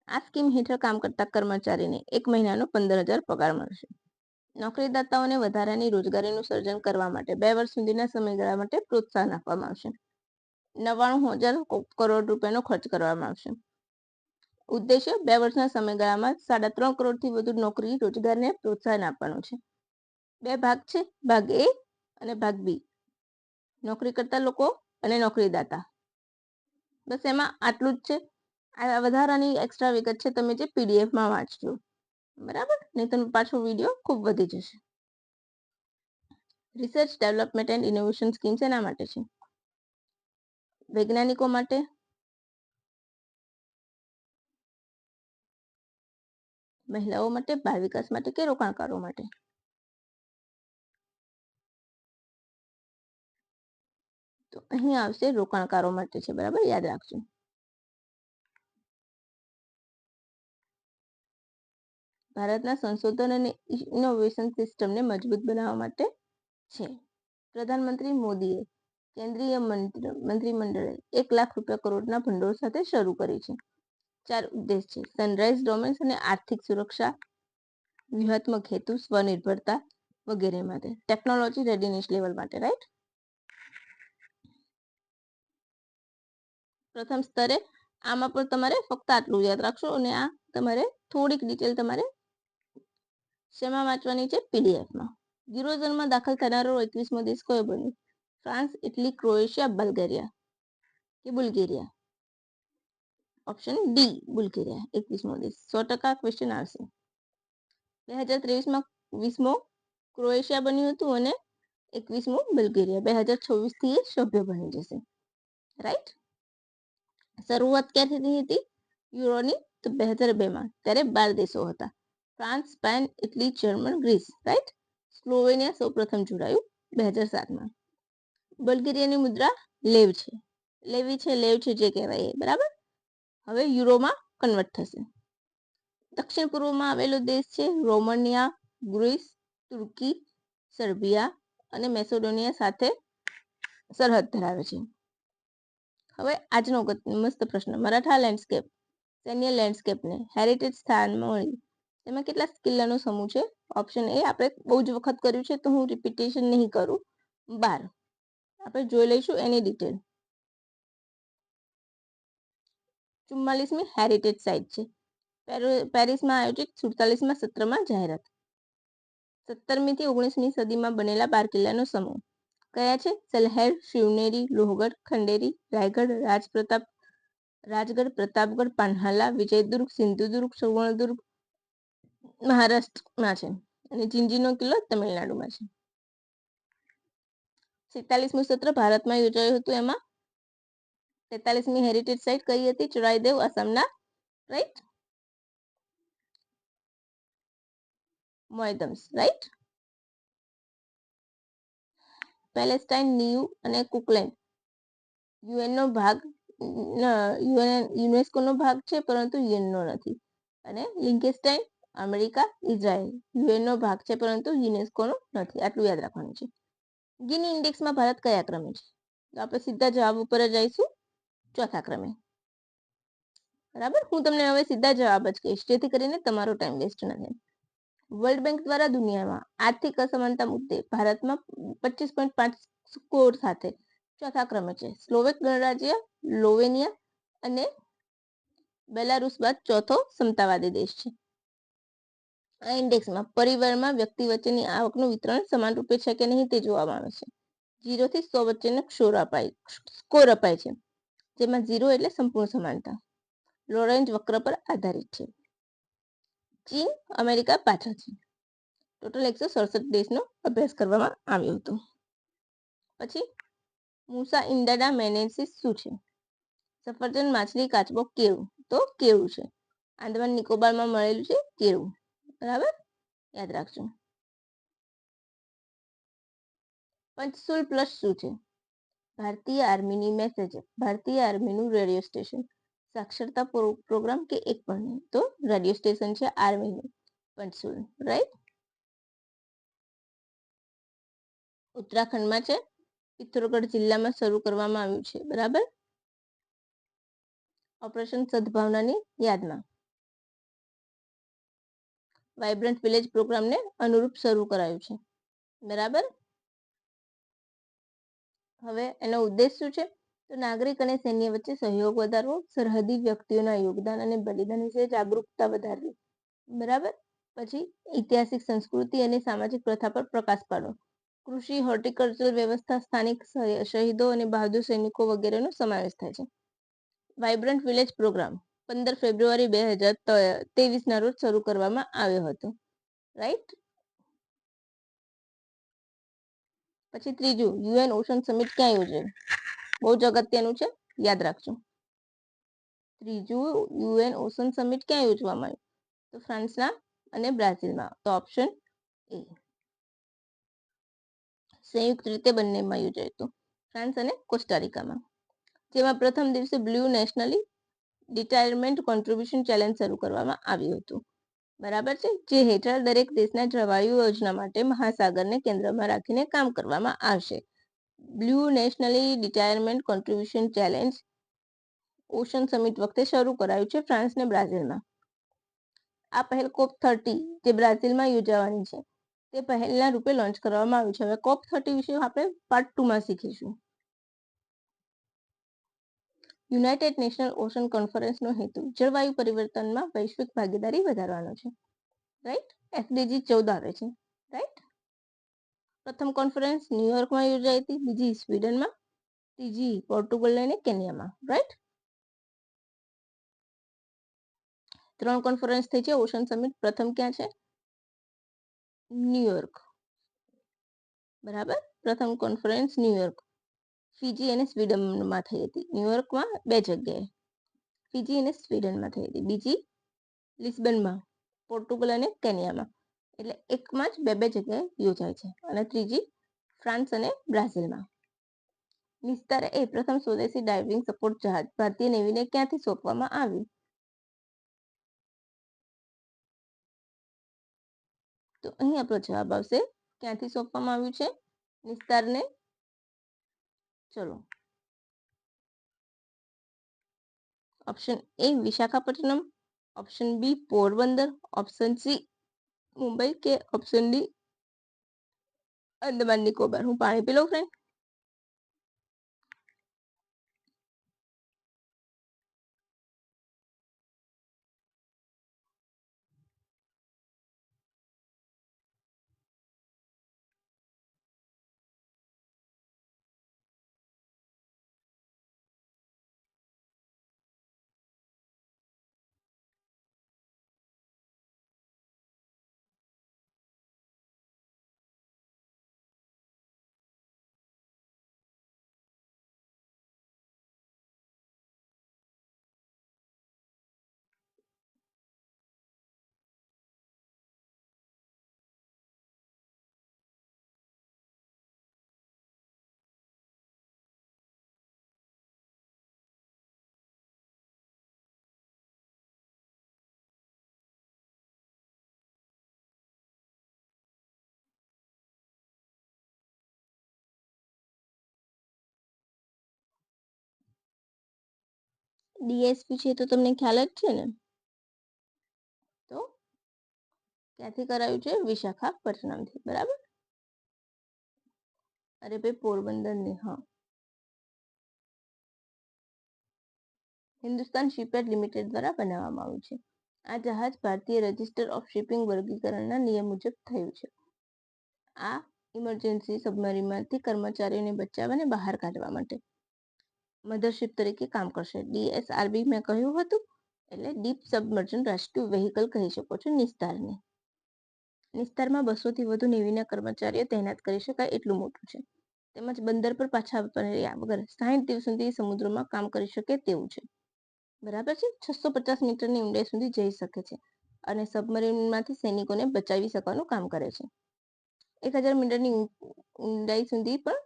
આ સ્કીમ હેઠળ કામ કરતા કર્મચારીને 1 મહિનાનો 15,000 પગાર મળશે. નોકરીદાતાઓને વધારાની રોજગારીનું સર્જન કરવા માટે 2 વર્ષ સુધીના સમયગાળા માટે પ્રોત્સાહન આપવામાં આવશે. 99,000 કરોડ રૂપિયાનો ખર્ચ કરવામાં આવશે. ઉદ્દેશ્ય 2 વર્ષના સમયગાળામાં 3.5 કરોડથી વધુ નોકરી રોજગારને પ્રોત્સાહન આપવાનું છે. 2 ભાગ છે, ભાગ એ અને ભાગ બી. નોકરી કરતા લોકો અને નોકરીદાતા. બસ એમાં આટલું જ છે. આ વધારાની એક્સ્ટ્રા વિગત છે, તમે જે પીડીએફમાં વાંચજો. બરાબર. નહીં તો પાછો વિડીયો ખૂબ વધી જશે. Research development and innovation scheme શેના માટે છે? વૈજ્ઞાનિકો માટે, મહિલાઓ માટે, બાળ વિકાસ માટે કે રોકાણકારો માટે? તો અહીં આવશે રોકાણકારો માટે છે. બરાબર, યાદ રાખજો. ભારતના સંશોધન અને ઇનોવેશન સિસ્ટમને મજબૂત બનાવવા માટે છે. પ્રધાનમંત્રી મોદીએ કેન્દ્રીય મંત્રીમંડળે 1 લાખ કરોડના ભંડોળ સાથે શરૂ કરી છે. 4 ઉદ્દેશ છે: સનરાઈઝ ડોમેન્સ અને આર્થિક સુરક્ષા, વ્યૂહાત્મક હેતુ, સ્વનિર્ભરતા વગેરે માટે. ટેકનોલોજી રેડીનેસ લેવલ માટે. રાઈટ. પ્રથમ સ્તરે આમાં પણ તમારે ફક્ત આટલું યાદ રાખશો અને આ તમારે થોડીક ડિટેલ તમારે શેમાં વાંચવાની છે? પીડીએફમાં. યુરોઝોનમાં દાખલ થનારો 21મો દેશ કયો બન્યો? ફ્રાન્સ, ઇટલી, ક્રોએશિયા, બલ્ગેરિયા કે બુલ્ગેરિયા? ઓપ્શન ડી બુલ્ગેરિયા 21મો દેશ. 100% ક્વેશ્ચન આવશે. 2023માં 20મો ક્રોએશિયા બન્યું હતું અને 21મો બલ્ગેરિયા. 2026 થી એ સભ્ય બની જશે. રાઈટ. શરૂઆત ક્યાંથી થઈ હતી યુરોની? તો 2002માં. ત્યારે 12 દેશો હતા. France, Spain, Italy, German, Greece. Right. Slovenia સૌ પ્રથમ જોડાયું 2007માં. બલ્ગેરિયાની મુદ્રા લેવ છે. લેવી છે, લેવ છે જે કહેવાય એ. બરાબર. હવે યુરોમાં કન્વર્ટ થશે. દક્ષિણ પૂર્વમાં આવેલો દેશ છે રોમાનિયા, ગ્રીસ, તુર્કી, સર્બિયા અને મેસેડોનિયા સાથે સરહદ ધરાવે છે. હવે આજનો મસ્ત પ્રશ્ન. મરાઠા લેન્ડસ્કેપ સૈન્ય લેન્ડસ્કેપને હેરિટેજ સ્થાન મળી તેમાં કેટલા કિલ્લાનો સમૂહ છે? ઓપ્શન એ આપણે બહુ જ વખત કર્યું છે તો હું રિપીટેશન નહીં કરું. 12. આપણે જોઈ લઈશું એની ડિટેલ. 44મી હેરિટેજ સાઇટ છે. પેરિસમાં આયોજિત 47મા સત્રમાં જાહેરાત. 17મી થી 19મી સદીમાં બનેલા 12 કિલ્લાનો સમૂહ કયા છે? સલહેર, શિવનેરી, લોહગઢ, ખંડેરી, રાયગઢ, રાજગઢ, પ્રતાપગઢ, પાન્हाला, વિજયદુર્ગ, સિંધુદુર્ગ, સુવર્ણદુર્ગ મહારાષ્ટ્રમાં છે અને જિંજીનો કિલ્લો તમિલનાડુમાં છે. 47મું સત્ર ભારતમાં યોજાયું હતું. એમાં 43મી હેરિટેજ સાઇટ કઈ હતી? ચરાઈદેવ, આસામના. રાઈટ. મોયદમ્સ. રાઈટ. પેલેસ્ટાઇન, નિયુ અને કુકલેન્ડ યુએનનો ભાગ યુનેસ્કોનો ભાગ છે પરંતુ યુએનનો નથી. અને લિંકેસ્ટાઇન, અમેરિકા, ઇઝરાયલ યુએનનો ભાગ છે પરંતુ યુનેસ્કોનો નથી. આટલું યાદ રાખવાનું છે. ગિની ઇન્ડેક્સમાં ભારત કયા ક્રમે છે? તો આપણે સીધા જવાબ ઉપર જ જઈશું. 4થા ક્રમે. બરાબર. હું તમને હવે સીધા જવાબ જ કહીશ જેથી કરીને તમારો ટાઈમ વેસ્ટ ન થાય. વર્લ્ડ બેંક દ્વારા દુનિયામાં આર્થિક અસમાનતા મુદ્દે ભારતમાં 25.5 સ્કોર સાથે 4થા ક્રમે છે. સ્લોવેક ગણરાજ્ય, લોવેનિયા અને બેલારુસ બાદ ચોથો સમતાવાદી દેશ છે. આ ઇન્ડેક્સમાં પરિવારમાં વ્યક્તિ વચ્ચેની આવકનું વિતરણ સમાન રૂપે છે કે નહીં તે જોવામાં આવે છે. 0 થી 100 વચ્ચેનો સ્કોર અપાય છે જેમાં 0 એટલે સંપૂર્ણ સમાનતા. લોરેન્જ વક્ર પર આધારિત છે. ચીન, અમેરિકા પાછળ છે. ટોટલ 167 દેશનો અભ્યાસ કરવામાં આવ્યો હતો. પછી મૂસા ઇન્ડાડા મેનેન્સિસ શું છે? સફરજન, માછલી, કાચબો, કેળું. તો કેળું છે. આંદામાન નિકોબારમાં મળેલું છે કેળું. બરાબર. યાદ રાખજો. પંચસુલ પ્લસ શું છે? ભારતીય આર્મીની મેસેજ, ભારતીય આર્મીનું રેડિયો સ્ટેશન, સાક્ષરતા પ્રોગ્રામ કે એક પણ નહીં? તો રેડિયો સ્ટેશન છે આર્મીનું પંચસુલ. રાઈટ. ઉત્તરાખંડમાં છે. પિથોરગઢ જિલ્લામાં શરૂ કરવામાં આવ્યું છે. બરાબર. ઓપરેશન સદભાવનાની યાદમાં વાઇબ્રન્ટ વિલેજ પ્રોગ્રામને અનુરૂપ શરૂ કરાયું છે. બરાબર. હવે એનો ઉદ્દેશ શું છે? તો નાગરિક અને સૈન્ય વચ્ચે સહયોગ વધારવો, સરહદી વ્યક્તિઓના યોગદાન અને બલિદાન વિશે જાગૃતતા વધારવી. બરાબર. પછી ઐતિહાસિક સંસ્કૃતિ અને સામાજિક પ્રથા પર પ્રકાશ પાડવો. કૃષિ, હોર્ટિકલ્ચર વ્યવસ્થા, સ્થાનિક શહીદો અને બહાદુર સૈનિકો વગેરેનો સમાવેશ થાય છે. વાઇબ્રન્ટ વિલેજ પ્રોગ્રામ 15 ફેબ્રુઆરી 2023ના રોજ શરૂ કરવામાં આવ્યો હતો. રાઈટ. પછી ત્રીજું, યુએન ઓશન સમિટ ક્યાં યોજાયું? બહુ જ અગત્યનું છે, યાદ રાખજો. ત્રીજું યુએન ઓશન સમિટ ક્યાં યોજવામાં આવ્યું? તો ફ્રાન્સના અને બ્રાઝિલમાં. તો ઓપ્શન એ. સંયુક્ત રીતે બંનેમાં યોજાયું હતું, ફ્રાન્સ અને કોસ્ટારિકામાં. જેમાં પ્રથમ દિવસે blue nationally retirement contribution challenge શરૂ કરવામાં આવ્યું હતું. બરાબર છે. જે હેઠળ દરેક દેશના જળવાયુ યોજના માટે મહાસાગરને કેન્દ્રમાં રાખીને કામ કરવામાં આવશે. Blue nationally retirement contribution challenge ocean summit વખતે શરૂ કરાયું છે ફ્રાન્સ અને બ્રાઝિલમાં. આ પહેલ COP30 જે બ્રાઝિલમાં યોજાવાની છે તે પહેલના રૂપે લોન્ચ કરવામાં આવ્યું છે. હવે COP30 વિશે આપણે પાર્ટ 2માં શીખીશું. યુનાઇટેડ નેશનલ ઓશન કોન્ફરન્સનો હેતુ જળવાયુ પરિવર્તનમાં વૈશ્વિક ભાગીદારી વધારવાનો છે. રાઈટ. SDG 14 આવે છે. રાઈટ. પ્રથમ કોન્ફરન્સ ન્યુયોર્કમાં યોજાઈ હતી, બીજી સ્વીડનમાં, ત્રીજી પોર્ટુગલ અને કેન્યામાં. રાઈટ, 3 કોન્ફરન્સ થઈ છે. ઓશન સમિટ પ્રથમ ક્યાં છે? ન્યુયોર્ક. બરાબર, પ્રથમ કોન્ફરન્સ ન્યુયોર્ક. ફીજી અને સ્વીડનમાં થઈ હતી. ન્યુયોર્કમાં 2 જગ્યાએ, ફીજી અને સ્વીડનમાં થઈ હતી. બીજી લિસ્બનમાં, પોર્ટુગલ અને કેન્યામાં. એટલે એકમાં જ 2 જગ્યાએ યોજાય છે. અને ત્રીજી ફ્રાન્સ અને બ્રાઝિલમાં. નિસ્તાર એ પ્રથમ સ્વદેશી ડાઇવિંગ સપોર્ટ જહાજ ભારતીય નેવીને ક્યાંથી સોંપવામાં આવ્યું? તો અહીં આપણો જવાબ આવશે ક્યાંથી સોંપવામાં આવ્યું છે નિસ્તારને? ચલો, option A Visakhapatnam, option B Porbandar, option C Mumbai કે ઓપ્શન ડી અંદમાન નિકોબાર. હું પાણી પી લઉં ફ્રેન્ડ. ડીએસપી છે તો તમને ખ્યાલ જ છે ને. તો ક્યાંથી કરાયું છે? વિશાખાપટ્ટનમથી. બરાબર. અરે ભાઈ પોરબંદર ને. હા, હિન્દુસ્તાન શિપયાર્ડ લિમિટેડ દ્વારા બનાવવામાં આવ્યું છે. આ જહાજ ભારતીય રજિસ્ટર ઓફ શિપિંગ વર્ગીકરણના નિયમ મુજબ થયું છે. આ ઇમરજન્સી સબમરીનમાંથી કર્મચારીઓને બચાવવા અને બહાર કાઢવા માટે મધરશિપ તરીકે કામ કરશે. ડીએસઆરબી મેં કહ્યું હતું, એટલે ડીપ સબમર્જન રેસ્ક્યુ વેહિકલ કહી શકો છો નિસ્તારને. નિસ્તારમાં 200 થી વધુ નેવીના કર્મચારીઓ તૈનાત કરી શકાય એટલું મોટું છે. તેમજ બંદર પર પાછા ફર્યા વગર 60 દિવસ સુધી સમુદ્રમાં કામ કરી શકે તેવું છે. બરાબર છે. 650 મીટરની ઊંડાઈ સુધી જઈ શકે છે અને સબમરીનમાંથી સૈનિકોને બચાવી શકવાનું કામ કરે છે. 1000 મીટરની ઊંડાઈ સુધી પણ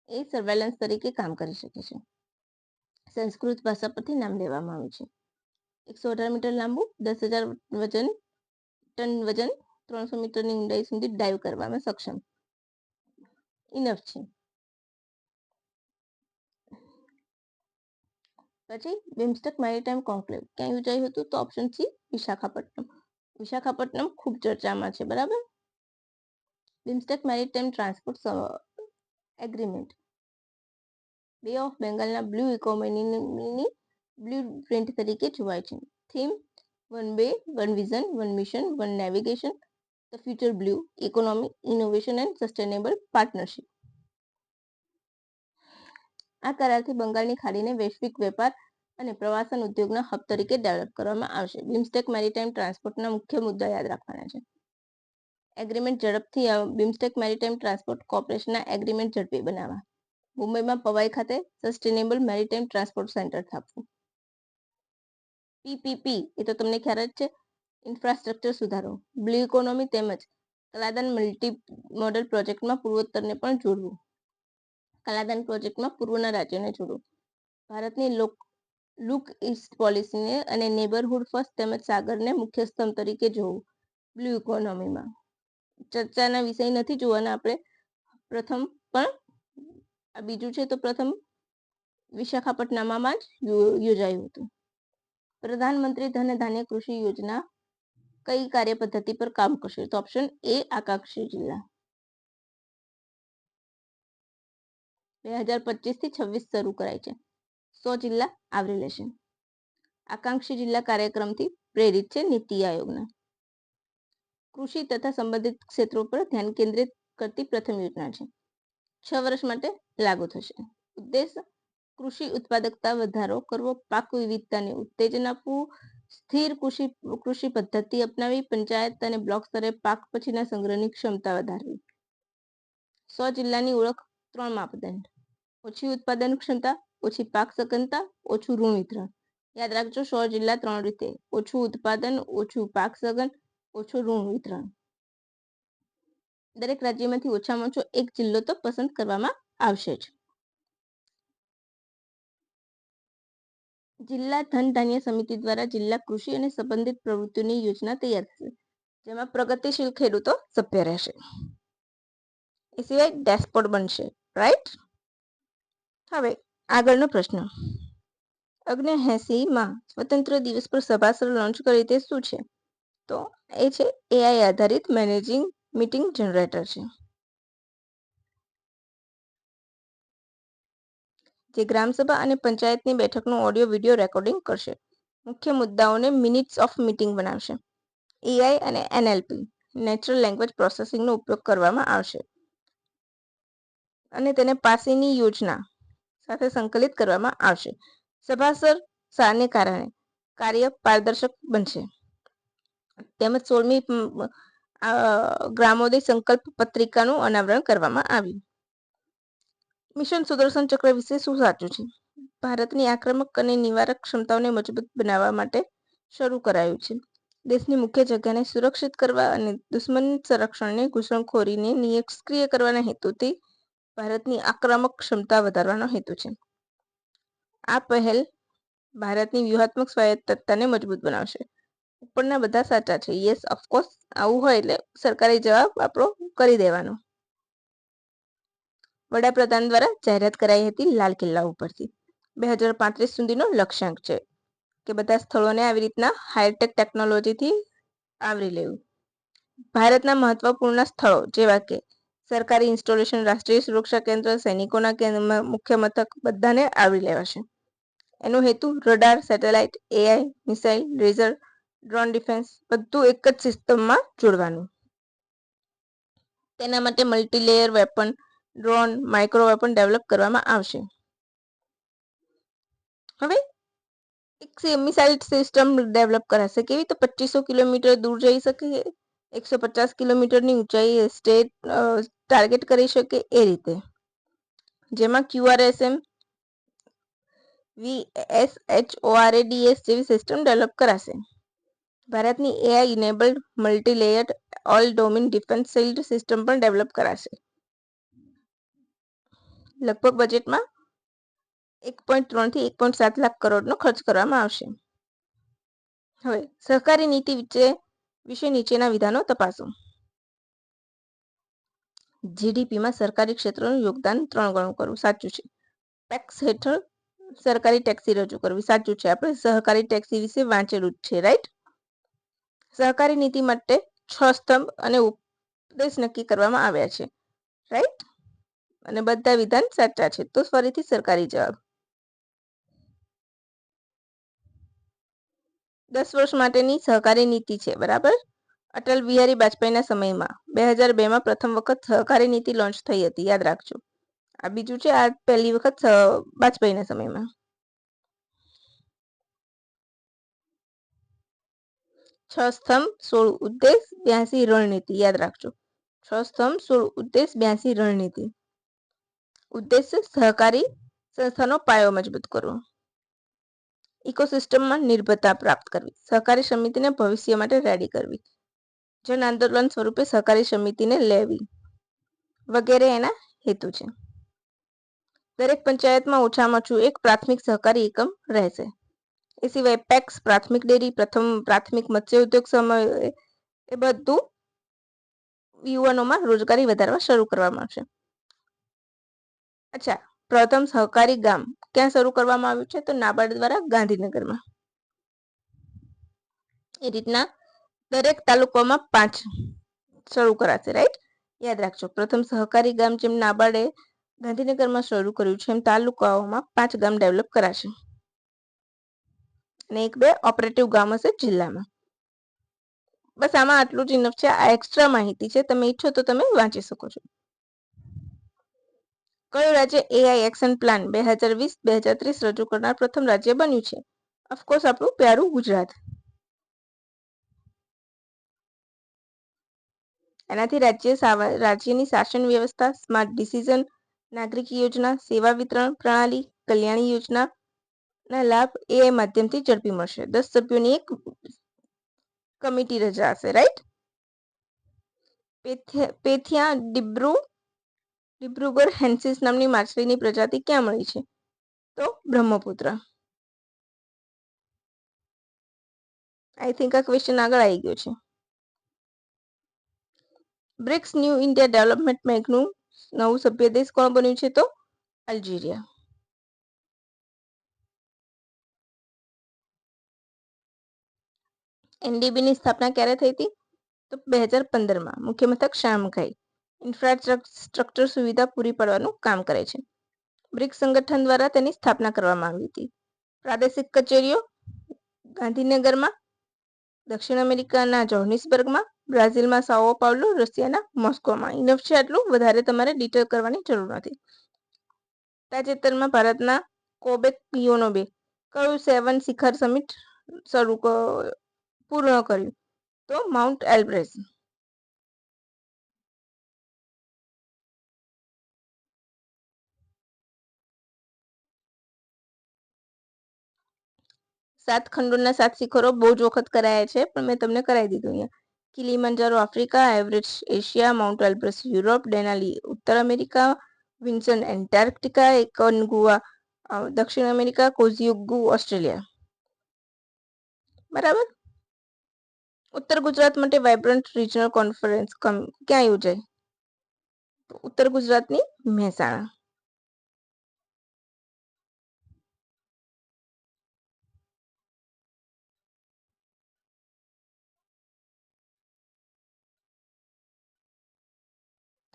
એ સર્વેલન્સ તરીકે કામ કરી શકે છે. સંસ્કૃત ભાષા પરથી નામ લેવામાં આવ્યું છે. 118 મીટર લાંબુ, 10,000 ટન વજન, 300 મીટરની ઊંડાઈ સુધી ડાઈવ કરવામાં સક્ષમ. ઇનફ છે. પછી બિમસ્ટેક મેરીટાઈમ કોન્ક્લેવ ક્યાં યોજાયું હતું? તો ઓપ્શન સી વિશાખાપટ્ટનમ. વિશાખાપટ્ટનમ ખૂબ ચર્ચામાં છે. બરાબર. બિમસ્ટેક મેરીટાઈમ ટ્રાન્સપોર્ટ એગ્રીમેન્ટ બે ઓફ બેંગાલના બ્લુ ઇકોનોમીની બ્લુ પ્રિન્ટ તરીકે જોવાય છે. થીમ 1 બે, 1 vision, 1 mission, 1 navigation, the future blue economy, innovation and sustainable partnership. આ કરારથી બંગાળની ખાડીને વૈશ્વિક વેપાર અને પ્રવાસન ઉદ્યોગના હબ તરીકે ડેવલપ કરવામાં આવશે. બિમસ્ટેક મેરીટાઈમ ટ્રાન્સપોર્ટના મુખ્ય મુદ્દા યાદ રાખવાના છે. એગ્રીમેન્ટ ઝડપથી બિમસ્ટેક મેરીટાઈમ ટ્રાન્સપોર્ટ કોર્પોરેશનના એગ્રીમેન્ટ ઝડપી બનાવવા. મુંબઈમાં પવાઈ ખાતે સસ્ટેનેબલ મેરીટાઈમ ટ્રાન્સપોર્ટ સેન્ટર સ્થાપવું. પીપીપી એ તો તમને ખ્યાલ જ છે, ઇન્ફ્રાસ્ટ્રક્ચર સુધારો, બ્લુ ઇકોનોમી તેમજ કલાદાન મલ્ટી મોડલ પ્રોજેક્ટમાં પૂર્વોત્તરને પણ જોડવું. કલાદાન પ્રોજેક્ટમાં પૂર્વના રાજ્યોને જોડવું. ભારતની લુક ઇસ્ટ પોલિસીને અને નેબરહુડ ફર્સ્ટ તેમજ સાગરને મુખ્ય સ્તંભ તરીકે જોવું. બ્લુ ઇકોનોમીમાં ચર્ચાના વિષય નથી જોવાના આપણે. પ્રથમ પણ આ બીજું છે તો પ્રથમ વિશાખાપટ્ટનમમાં જ યોજાયું હતું. પ્રધાનમંત્રી ધન ધાન્ય કૃષિ યોજના કઈ કાર્ય પદ્ધતિ પર કામ કરશે? તો ઓપ્શન એ આકાંક્ષી જિલ્લા. 2025 થી 26 શરૂ કરાય છે. 100 જિલ્લા આવરી લેશે. આકાંક્ષી જિલ્લા કાર્યક્રમથી પ્રેરિત છે નીતિ આયોગના. કૃષિ તથા સંબંધિત ક્ષેત્રો પર ધ્યાન કેન્દ્રિત કરતી પ્રથમ યોજના છે. 6 વર્ષ માટે લાગુ થશે. ઉદ્દેશ કૃષિ ઉત્પાદકતા વધારો કરવો, પાક વિવિધતાને ઉત્તેજન આપવું, સ્થિર કૃષિ પદ્ધતિ અપનાવી, પંચાયત અને બ્લોક સ્તરે પાક પછીના સંગ્રહની ક્ષમતા વધારવી. 100 જિલ્લાની ઓળખ 3 માપદંડ: ઓછી ઉત્પાદન ક્ષમતા, ઓછી પાક સઘનતા, ઓછું ઋણ વિતરણ. યાદ રાખજો, 100 જિલ્લા 3 રીતે: ઓછું ઉત્પાદન, ઓછું પાક સઘન, ઓછું ઋણ વિતરણ. દરેક રાજ્યમાંથી ઓછામાં ઓછો એક જિલ્લો તો પસંદ કરવામાં આવશે જ. જિલ્લા ધન ધાન્ય સમિતિ દ્વારા જિલ્લા કૃષિ અને સંબંધિત પ્રવૃત્તિઓની યોજના તૈયાર થશે, જેમાં પ્રગતિશીલ ખેડૂતો સભ્ય રહેશે. એ સિવાય ડેશબોર્ડ બનશે, રાઈટ? હવે આગળનો પ્રશ્ન. 79માં સ્વતંત્ર દિવસ પર સભાસદ લોન્ચ કરી તે શું છે? તો એ છે AI આધારિત મેનેજિંગ મીટિંગ જનરેટર છે, જે ગ્રામસભા અને પંચાયતની બેઠકનું ઓડિયો વિડિયો રેકોર્ડિંગ કરશે. મુખ્ય મુદ્દાઓને મિનિટ્સ ઓફ મીટિંગ બનાવશે. AI અને NLP નેચરલ લેંગ્વેજ પ્રોસેસિંગનો ઉપયોગ કરવામાં આવશે અને તેને પાસેની યોજના સાથે સંકલિત કરવામાં આવશે. સભાસદ સારને કારણે કાર્ય પારદર્શક બનશે. તેમજ 16મી ગ્રામોદય સંકલ્પ પત્રિકાનું અનાવરણ કરવામાં આવ્યું. મિશન સુદર્શન ચક્ર વિશે શું સાચું છે? ભારતની આક્રમક અને નિવારક ક્ષમતાઓને મજબૂત બનાવવા માટે શરૂ કરાયું છે. દેશની મુખ્ય જગ્યાને સુરક્ષિત કરવા અને દુશ્મન સંરક્ષણને ઘૂસણખોરીને નિષ્ક્રિય કરવાના હેતુથી ભારતની આક્રમક ક્ષમતા વધારવાનો હેતુ છે. આ પહેલ ભારતની વ્યૂહાત્મક સ્વાયત્તતાને મજબૂત બનાવશે. ઉપરના બધા સાચા છે. Yes, of course. આવું હોય એટલે સરકારી જવાબ આપણો કરી દેવાનો. વડાપ્રધાન દ્વારા જાહેરાત કરાઈ હતી લાલ કિલ્લા ઉપરથી. 2035 સુધીનો લક્ષ્યાંક છે કે બધા સ્થળોને આવી રીતના હાઈટેક ટેકનોલોજીથી આવરી લેવું. ભારતના મહત્વપૂર્ણ સ્થળો જેવા કે સરકારી ઇન્સ્ટોલેશન, રાષ્ટ્રીય સુરક્ષા કેન્દ્ર, સૈનિકોના મુખ્ય મથક બધાને આવરી લેવાશે. એનો હેતુ radar, satellite, AI, missile, laser, drone defence બધું એક જ સિસ્ટમમાં જોડવાનું. તેના માટે multilayer weapon, drone, micro weapon develop કરવામાં આવશે. હવે એક મિસાઇલ સિસ્ટમ ડેવલપ કરાશે. કેવી? તો 2500 કિલોમીટર દૂર જઈ શકે, 150 કિલોમીટરની ઊંચાઈ ટાર્ગેટ કરી શકે એ રીતે. જેમાં QRSM, VSHORADS જેવી સિસ્ટમ ડેવલપ કરાશે. ભારતની AI enabled multilayered all domain defence shield system પણ ડેવલપ કરાશે. લગભગ બજેટમાં 1.3 થી 1.7 લાખ કરોડનો ખર્ચ કરવામાં આવશે. હવે સહકારી નીતિ વિશે નીચેના વિધાનો તપાસો. જીડીપીમાં સરકારી ક્ષેત્રનું યોગદાન 3 ગણું કરવું. સાચું છે. ટેક્સ હેઠળ સરકારી ટેક્સી રજૂ કરવી. સાચું છે. આપણે સહકારી ટેક્સી વિશે વાંચેલું જ છે, રાઈટ? સહકારી નીતિ માટે 6 સ્તંભ અને ઉપદેશ નક્કી કરવામાં આવ્યા છે, રાઈટ? અને બધા વિધાન સાચા છે. તો ફરીથી સરકારી જવાબ. 10 વર્ષ માટેની સહકારી નીતિ છે, બરાબર? અટલ બિહારી વાજપેયીના સમયમાં 2002માં પ્રથમ વખત સહકારી નીતિ લોન્ચ થઈ હતી, યાદ રાખજો. આ બીજું છે, આ પહેલી વખત વાજપેયીના સમયમાં. 6 સ્તંભ, 16 ઉદ્દેશ, 82 રણનીતિ, યાદ રાખજો. 6 સ્તંભ, 16 ઉદ્દેશ, 82 રણનીતિ. ઉદ્દેશ્ય સહકારી સંસ્થાનો પાયો મજબૂત કરવો. ઇકોસિસ્ટમમાં નિર્ભરતા પ્રાપ્ત કરવી. સહકારી સમિતિને ભવિષ્ય માટે રેડી કરવી. જન આંદોલન સ્વરૂપે સહકારી સમિતિને લેવી વગેરે એના હેતુ છે. દરેક પંચાયતમાં ઓછામાં ઓછું એક પ્રાથમિક સહકારી એકમ રહેશે. એ સિવાય પેક્સ, પ્રાથમિક ડેરી, પ્રાથમિક મત્સ્ય ઉદ્યોગ એ બધું યુવાનોમાં રોજગારી વધારવા શરૂ કરવામાં આવશે. અચ્છા, પ્રથમ સહકારી ગામ ક્યાં શરૂ કરવામાં આવ્યું છે? તો નાબાર્ડ દ્વારા ગાંધીનગરમાં. એ રીતના દરેક તાલુકામાં 5 શરૂ કરાશે, રાઈટ? યાદ રાખજો. પ્રથમ સહકારી ગામ જેમ નાબાર્ડે ગાંધીનગરમાં શરૂ કર્યું છે, એમ તાલુકાઓમાં 5 ગામ ડેવલપ કરાશે અને 1-2 ઓપરેટિવ ગામ હશે જિલ્લામાં. બસ આમાં આટલું જ ઇનફ છે. આ એક્સ્ટ્રા માહિતી છે, તમે ઈચ્છો તો તમે વાંચી શકો છો. કયું રાજ્ય એઆઈ એક્શન પ્લાન 2020-2030 રજૂ કરનાર પ્રથમ રાજ્ય બન્યું છે? ઓફકોર્સ આપણું પ્યારું ગુજરાત. એનાથી રાજ્યની શાસન વ્યવસ્થા, સ્માર્ટ ડિસિઝન, નાગરિક યોજના, સેવા વિતરણ પ્રણાલી, કલ્યાણી યોજના ના લાભ એઆઈ માધ્યમથી ઝડપી મળશે. 10 સભ્યોની એક કમિટી રચાશે, રાઈટ? પેથિયા ડિબ્રુગઢ હેન્સીસ નામની માછલીની પ્રજાતિ ક્યાં મળી છે? તો બ્રહ્મપુત્ર. આઈ થિંક આ ક્વેશ્ચન આગળ આવી ગયો છે. બ્રિક્સ ન્યૂ ઇન્ડિયા ડેવલપમેન્ટ બેંકનું નવું સભ્ય દેશ કોણ બન્યું છે? તો અલ્જીરિયા. એનડીબીની સ્થાપના ક્યારે થઈ હતી? તો 2015માં. મુખ્ય મથક શાંઘાઈ. ઇન્ફ્રાસ્ટ્રક્ચર સુવિધા પૂરી પાડવાનું કામ કરે છે. બ્રિક્સ સંગઠન દ્વારા તેની સ્થાપના કરવામાં આવી હતી. પ્રાદેશિક કચેરીઓ ગાંધીનગરમાં, દક્ષિણ અમેરિકાના જોહાનિસબર્ગમાં, બ્રાઝિલમાં સાઓ પાઉલો, રશિયાના મોસ્કોમાં. ઇનફ છે આટલું, વધારે તમારે ડિટેલ કરવાની જરૂર નથી. તાજેતરમાં ભારતના કોબેક યોનોબે કયું 7 શિખર સમિટ પૂર્ણ કર્યું? તો માઉન્ટ એલ્બ્રેસ. સાત ખંડોના 7 શિખરો બહુ જ વખત કરાયા છે, પણ મેં તમને કરાવી દીધું અહીંયા. Kilimanjaro Africa, Everest Asia, Mount Elbrus Europe, Denali ઉત્તર અમેરિકા, વિન્સન એન્ટાર્કટિકા, એકોનગુઆ દક્ષિણ અમેરિકા, કોઝિયુગુ ઓસ્ટ્રેલિયા. બરાબર. ઉત્તર ગુજરાત માટે વાઇબ્રન્ટ રિજનલ કોન્ફરન્સ ક્યાં યોજાય? તો ઉત્તર ગુજરાતની મહેસાણા.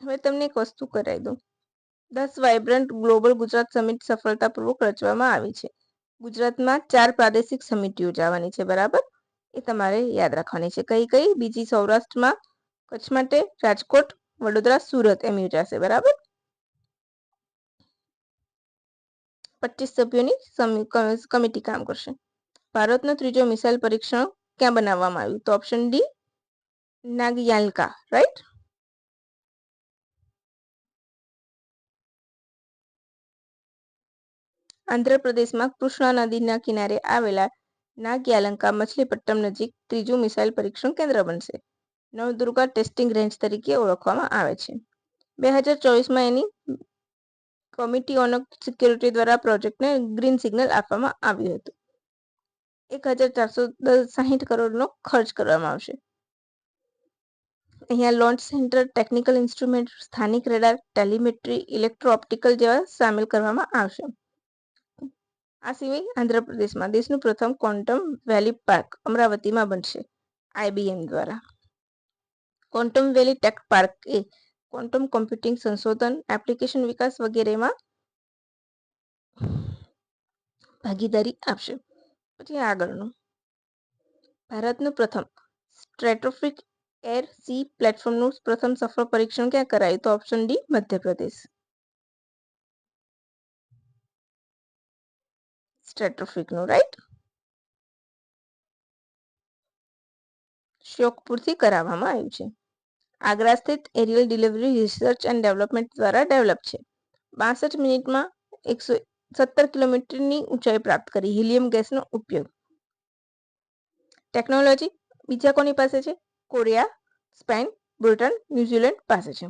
હવે તમને એક વસ્તુ કરાવી દઉં. 10 વાઇબ્રન્ટ ગ્લોબલ ગુજરાત સમિટ સફળતાપૂર્વક રચવામાં આવી છે. ગુજરાતમાં 4 પ્રાદેશિક સમિટ યોજાવાની છે, બરાબર? એ તમારે યાદ રાખવાની છે. કઈ કઈ? બીજી સૌરાષ્ટ્રમાં, કચ્છ માટે, રાજકોટ, વડોદરા, સુરત એમ યોજાશે, બરાબર? 25 સભ્યોની કમિટી કામ કરશે. ભારતનો ત્રીજો મિસાઇલ પરીક્ષણ ક્યાં બનાવવામાં આવ્યું? તો ઓપ્શન ડી નાગયાલકા, રાઈટ? આંધ્રપ્રદેશમાં કૃષ્ણા નદીના કિનારે આવેલા નાગયાલંકા મછલીપટ્ટમ નજીક ત્રીજું મિસાઇલ પરીક્ષણ કેન્દ્ર બનશે. નવદુર્ગા ટેસ્ટિંગ રેન્જ તરીકે ઓળખવામાં આવે છે. 2024માં એની કમિટી ઓન સિક્યોરિટી દ્વારા પ્રોજેક્ટને ગ્રીન સિગ્નલ આપવામાં આવ્યું હતું. 1460 કરોડનો ખર્ચ કરવામાં આવશે. અહીંયા લોન્ચ સેન્ટર, ટેકનિકલ ઇન્સ્ટ્રુમેન્ટ, સ્થાનિક રેડાર, ટેલિમેટ્રી, ઇલેક્ટ્રો ઓપ્ટિકલ જેવા સામેલ કરવામાં આવશે. આ સિવાય આંધ્રપ્રદેશમાં દેશનું પ્રથમ ક્વોન્ટમ વેલી પાર્ક અમરાવતીમાં બનશે IBM દ્વારા. ક્વોન્ટમ વેલી ટેક પાર્ક એ ક્વોન્ટમ કોમ્પ્યુટિંગ સંશોધન, એપ્લિકેશન વિકાસ વગેરેમાં ભાગીદારી આપશે. પછી આગળનું, ભારતનું પ્રથમ સ્ટ્રેટોફિક એર સી પ્લેટફોર્મનું પ્રથમ સફળ પરીક્ષણ ક્યાં કરાયું? તો ઓપ્શન ડી મધ્યપ્રદેશ. સ્ટ્રેટોફિકનું, રાઈટ? શ્યોકપુરથી કરાવવામાં આવ્યું છે. આગ્રા સ્થિત aerial delivery research and development દ્વારા ડેવલપ છે. 62 મિનિટમાં 117 કિલોમીટરની ઊંચાઈ પ્રાપ્ત કરી. હિલિયમ ગેસનો ઉપયોગ. ટેકનોલોજી બીજા કોની પાસે છે? કોરિયા, સ્પેન, બ્રિટન, ન્યુઝીલેન્ડ પાસે છે.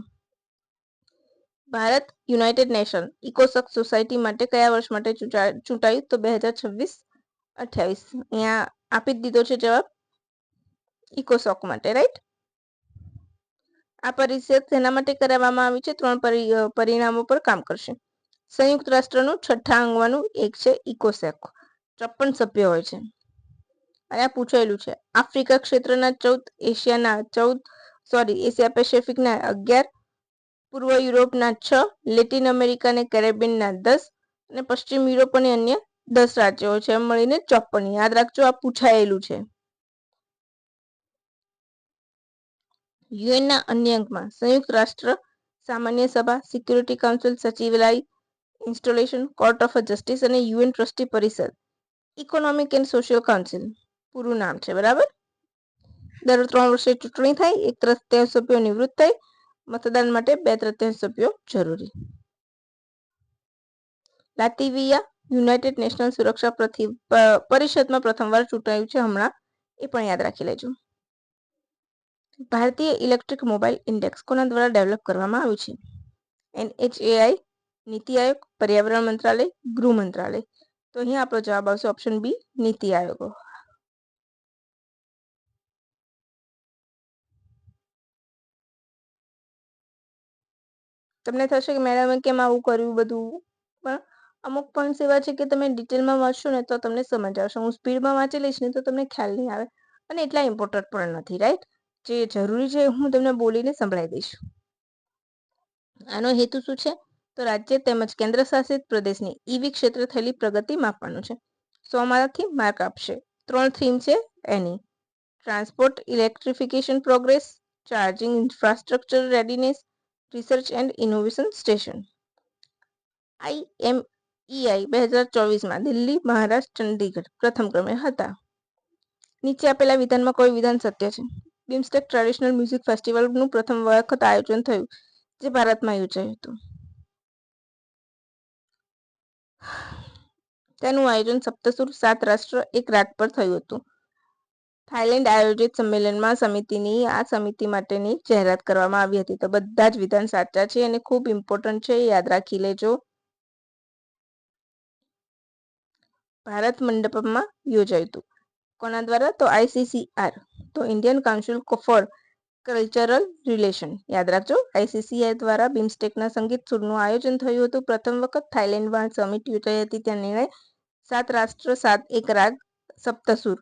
ભારત યુનાઇટેડ નેશન ઇકોસોક સોસાયટી માટે કયા વર્ષ માટે ચૂંટાયું? તો 2026-28. અહીંયા આપી જ દીધો છે જવાબ, ઇકોસોક માટે, રાઈટ? આ પરિષદ તેના માટે કરાવવામાં આવી છે, 3 પરિણામો પર કામ કરશે. સંયુક્ત રાષ્ટ્રનું 6થા અંગમાંનું એક છે ઇકોસોક. 53 સભ્યો હોય છે. અને આ પૂછાયેલું છે. આફ્રિકા ક્ષેત્રના 14, એશિયા પેસિફિકના 11, પૂર્વ યુરોપના 6, લેટિન અમેરિકા અને કેરેબિયનના 10 અને પશ્ચિમ યુરોપ અને અન્ય 10 રાજ્યો છે. એમ મળીને 54. યાદ રાખજો, આ પૂછાયેલું છે. યુએનના અન્ય અંગમાં સંયુક્ત રાષ્ટ્ર સામાન્ય સભા, સિક્યુરિટી કાઉન્સિલ, સચિવાલય, ઇન્સ્ટોલેશન, કોર્ટ ઓફ જસ્ટિસ અને યુએન ટ્રસ્ટી પરિષદ, ઇકોનોમિક એન્ડ સોશિયલ કાઉન્સિલ પૂરું નામ છે. બરાબર. દર 3 વર્ષે ચૂંટણી થાય, 1/3 સભ્યો નિવૃત્ત થાય, મતદાન માટે 2/3 સભ્યો જરૂરી. લાતવિયા યુનાઇટેડ નેશનલ સુરક્ષા પરિષદમાં પ્રથમવાર ચૂંટાયું છે હમણાં, એ પણ યાદ રાખી લેજો. ભારતીય ઇલેક્ટ્રિક મોબાઈલ ઇન્ડેક્સ કોના દ્વારા ડેવલપ કરવામાં આવ્યું છે? NHAI, નીતિ આયોગ, પર્યાવરણ મંત્રાલય, ગૃહ મંત્રાલય. તો અહીંયા આપણો જવાબ આવશે ઓપ્શન બી, નીતિ આયોગ. તમને થશે કે મેડમે કેમ આવું કર્યું બધું, પણ અમુક પોઈન્ટ્સ એવા છે કે તમે ડિટેલમાં વાંચશો ને તો તમને સમજ આવશે. હું સ્પીડમાં વાંચી લઈશ ને તો તમને ખ્યાલ નહીં આવે અને એટલા ઇમ્પોર્ટન્ટ પણ નથી, રાઈટ? જે જરૂરી છે હું તમને બોલીને સંભળાવી દઈશ. આનો હેતુ શું છે? તો રાજ્ય તેમજ કેન્દ્ર શાસિત પ્રદેશની ઈવી ક્ષેત્રે થયેલી પ્રગતિ માપવાનું છે. 100માંથી માર્ક આપશે. 3 થીમ છે એની: transport electrification progress, charging infrastructure readiness, research and innovation station. IMEI 2024માં દિલ્હી, મહારાષ્ટ્ર, ચંદીગઢ પ્રથમ ક્રમે હતા. નીચે આપેલા વિધાનમાં કોઈ વિધાન સત્ય છે? બિમસ્ટેક ટ્રેડિશનલ મ્યુઝિક ફેસ્ટિવલનું પ્રથમ વખત આયોજન થયું, જે ભારતમાં યોજાયું હતું. તેનું આયોજન સપ્તસુર 7 રાષ્ટ્ર 1 રાગ પર થયું હતું. થાઈલેન્ડ આયોજિત સંમેલનમાં આ સમિતિ માટેની જાહેરાત કરવામાં આવી હતી. તો બધા જ વિધાન સાચા છે અને ખૂબ ઇમ્પોર્ટન્ટ છે, યાદ રાખી લેજો. ભારત મંડપમમાં યોજાયું હતું. કોના દ્વારા? તો ICCR, તો Indian council four cultural relation. યાદ રાખજો, ICCR દ્વારા બિમસ્ટેકના સંગીત સુરનું આયોજન થયું હતું. પ્રથમ વખત થાઈલેન્ડમાં સમિટ યોજાઈ હતી. ત્યાં નિર્ણય 7 રાષ્ટ્ર 7 1 રાગ સપ્તસુર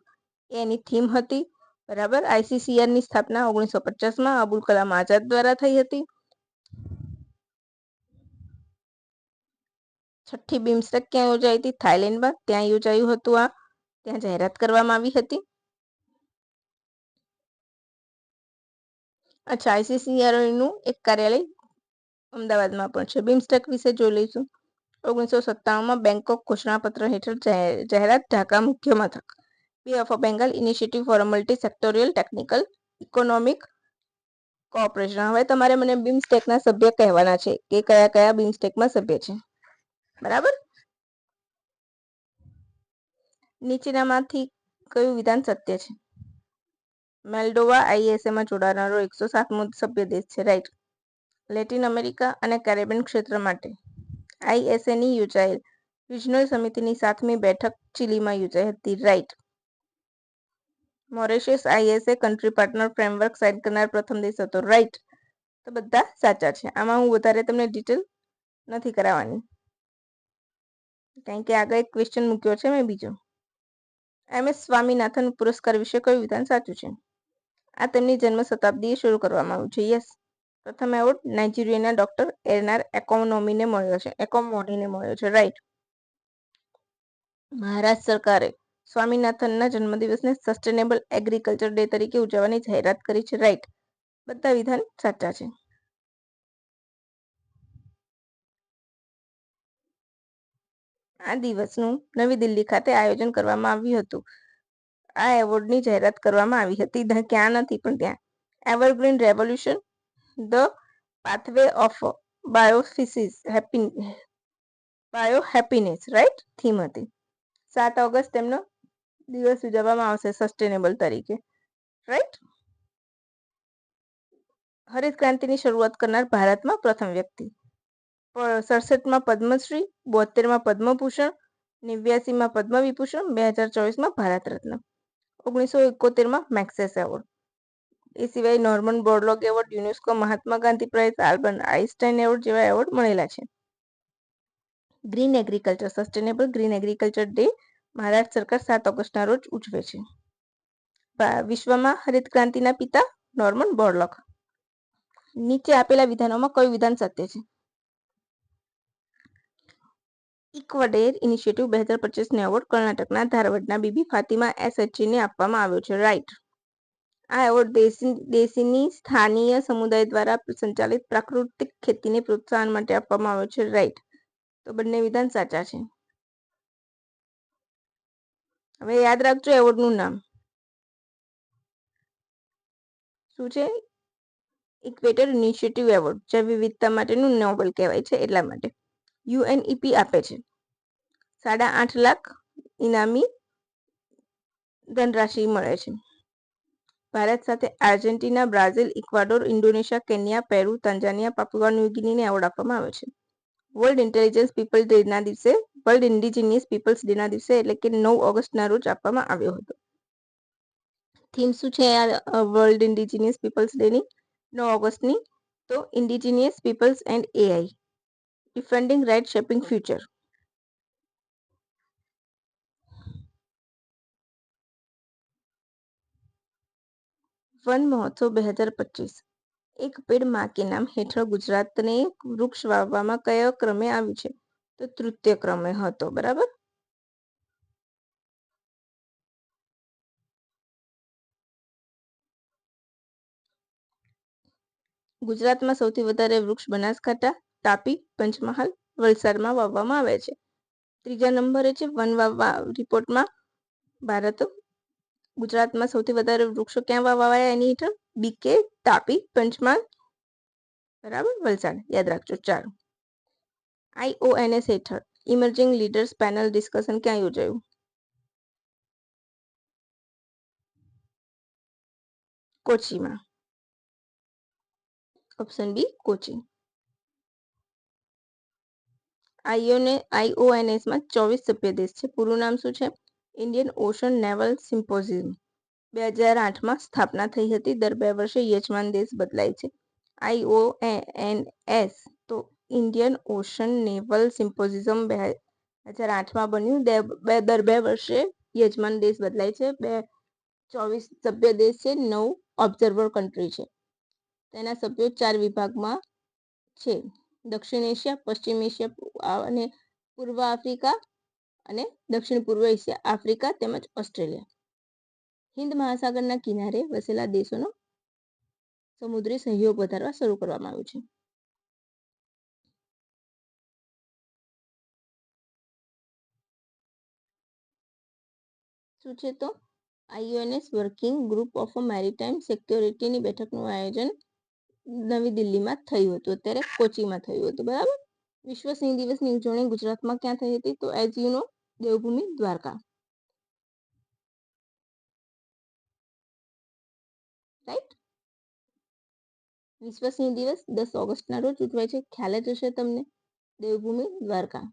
એની થીમ હતી. બરાબર. ICCR ની સ્થાપના 1950માં અબુલ કલામ આઝાદ દ્વારા થઈ હતી. છઠ્ઠી બિમસ્ટેક ક્યાં યોજાઈ હતી? થાઈલેન્ડમાં. ત્યાં યોજાયું હતું. ત્યાં જાહેરાત કરવામાં આવી હતી. અચ્છા, ICCR નું એક કાર્યાલય અમદાવાદમાં પણ છે. બિમસ્ટેક વિશે જોઈ લઈશું. 1997માં બેંકોક ઘોષણાપત્ર હેઠળ જાહેરાત, ઢાકા મુખ્ય મથક. બે of Bengal initiative four multi sectoral technical economic cooperation. હવે તમારે મને બિમસ્ટેકના સભ્ય કહેવાના છે કે કયા કયા બિમસ્ટેકમાં સભ્ય છે. બરાબર. નીચેનામાંથી કયું વિધાન સત્ય છે? મોલ્ડોવા ISAમાં જોડાનારો 107મો સભ્ય દેશ છે, રાઈટ. લેટિન અમેરિકા અને કેરેબિયન ક્ષેત્ર માટે ISAની યોજાયેલ રિજનલ સમિતિની 7મી બેઠક ચીલીમાં યોજાઈ હતી, right. Mauritius ISA country partner framework sign કરનાર પ્રથમ દેશ હતો, રાઈટ. તો બધા સાચા છે. આમાં હું વધારે તમને ડિટેલ નથી કરાવવાની, કારણ કે આગળ એક ક્વેશ્ચન મૂક્યો છે મેં બીજો. MS સ્વામીનાથન પુરસ્કાર વિશે કયું વિધાન સાચું છે? આ તેમની જન્મ શતાબ્દીએ શરૂ કરવામાં આવ્યું છે, યસ. પ્રથમ એવોર્ડ નાઇજીરિયાના ડોક્ટર એરનાર એકોનોમીને મળ્યો છે, રાઈટ. મહારાષ્ટ્ર સરકારે સ્વામીનાથનના જન્મદિવસને સસ્ટેનેબલ એગ્રીકલ્ચર ડે તરીકે ઉજવવાની જાહેરાત કરી છે, રાઈટ. બધા વિધાન સાચા છે. આ દિવસનું નવી દિલ્હી ખાતે આયોજન કરવામાં આવ્યું હતું. આ એવોર્ડની જાહેરાત કરવામાં આવી હતી. ક્યાં નથી પણ ત્યાં. Evergreen revolution, the pathway of biohappiness, right theme હતી. 7 ઓગસ્ટ તેમનો દિવસ ઉજવવામાં આવશે સસ્ટેનેબલ તરીકે, રાઈટ. હરિત ક્રાંતિની શરૂઆત કરનાર ભારતમાં પ્રથમ વ્યક્તિ. 67માં પદ્મશ્રી, 72માં પદ્મભૂષણ, 89માં પદ્મવિભૂષણ, 2024માં ભારત રત્ન, 1971માં મેક્સેસ એવોર્ડ. એ સિવાય Norman Borlaug award, UNESCO Mahatma Gandhi prize, Albert Einstein award જેવા એવોર્ડ મળેલા છે. Green agriculture sustainable green agriculture day Maharashtra સરકાર 7 ઓગસ્ટના રોજ ઉજવે છે. વિશ્વમાં હરિત ક્રાંતિના પિતા નોર્મન બોરલોગ. નીચે આપેલા વિધાનોમાં કયું વિધાન સત્ય છે? ઇક્વાડેર ઇનિશિયેટિવ 2025નો એવોર્ડ કર્ણાટકના ધારવાડના બીબી ફાતિમા SHGને આપવામાં આવ્યો છે, રાઈટ. આ એવોર્ડ દેશીની સ્થાનીય સમુદાય દ્વારા સંચાલિત પ્રાકૃતિક ખેતીને પ્રોત્સાહન માટે આપવામાં આવ્યો છે. રાઈટ. તો બંને વિધાન સાચા છે. હવે યાદ રાખજો એવોર્ડનું નામ શું છે? Equator initiative award. જૈવ વિવિધતા માટેનું નોબેલ કહેવાય છે એટલા માટે. યુએનઈપી આપે છે. 8.5 લાખ ઇનામી ધનરાશિ મળે છે. ભારત સાથે Argentina, Brazil, Ecuador, Indonesia, Kenya, Peru, Tanzania, Papua New ગિનીને એવોર્ડ આપવામાં આવે છે. વર્લ્ડ ઇન્ટેલિજન્સ પીપલ ડેના દિવસે, વર્લ્ડ ઇન્ડિજિનિયસ પીપલ્સ ડેના દિવસે એટલે કે 9 ઓગસ્ટના રોજ આપવામાં આવ્યો હતો. થીમ શું છે વર્લ્ડ ઇન્ડિજિનિયસ પીપલ્સ ડેની 9 ઓગસ્ટની? તો indigenous peoples and AI, defending right shaping future. Van Mahotsav 2025. એક પેડ માં કે નામ હેઠળ ગુજરાતને વૃક્ષ વાવવામાં કયો ક્રમે આવ્યું છે? તો તૃતીય ક્રમે હતો. બરાબર. ગુજરાતમાં સૌથી વધારે વૃક્ષ બનાસકાંઠા, તાપી, પંચમહાલ, વલસાડમાં વાવવામાં આવે છે. ત્રીજા નંબરે છે વન વાવવા રિપોર્ટમાં ભારત ગુજરાતમાં સૌથી વધારે વૃક્ષો ક્યાં વાવાયા એની હેઠળ? બીકે, તાપી, પંચમહાલ, બરાબર, વલસાડ. યાદ રાખજો. 4. IONS હેઠળ ઇમર્જિંગ લીડર્સ પેનલ ડિસ્કશન ક્યાં યોજાયું? કોચીમાં. Option B Kochi. IONS માં 24 સભ્ય દેશ છે. પૂરું નામ શું છે? Indian ocean naval symposium. 2008માં સ્થાપના થઈ હતી. દર 2 વર્ષે યજમાન દેશ બદલાય છે. IONS તો ઇન્ડિયન ઓશન નેવલ સિમ્પોઝિયમ 2008માં બન્યું. દર 2 વર્ષે યજમાન દેશ બદલાય છે. 24 સભ્ય દેશ છે. 9 ઓબ્ઝર્વર કન્ટ્રી છે. તેના સભ્યો 4 વિભાગમાં છે: દક્ષિણ એશિયા, પશ્ચિમ એશિયા અને પૂર્વ આફ્રિકા અને દક્ષિણ પૂર્વ એશિયા, આફ્રિકા તેમજ ઓસ્ટ્રેલિયા. હિન્દ મહાસાગરના કિનારે વસેલા દેશોનો સમુદ્રી સહયોગ વધારવા શરૂ કરવામાં આવ્યું છે. શું છે? તો IONS working group of maritime સિક્યોરિટીની બેઠકનું આયોજન નવી દિલ્હીમાં થયું હતું. અત્યારે કોચીમાં થયું હતું. બરાબર. વિશ્વ સિંહ દિવસની ઉજવણી ગુજરાતમાં ક્યાં થઈ હતી? તો as you know Devbhumi Dwarka. Right. વિશ્વ સિંહ દિવસ 10 ઓગસ્ટના રોજ ઉજવાય છે. ખ્યાલ જ હશે તમને. દેવભૂમિ દ્વારકા.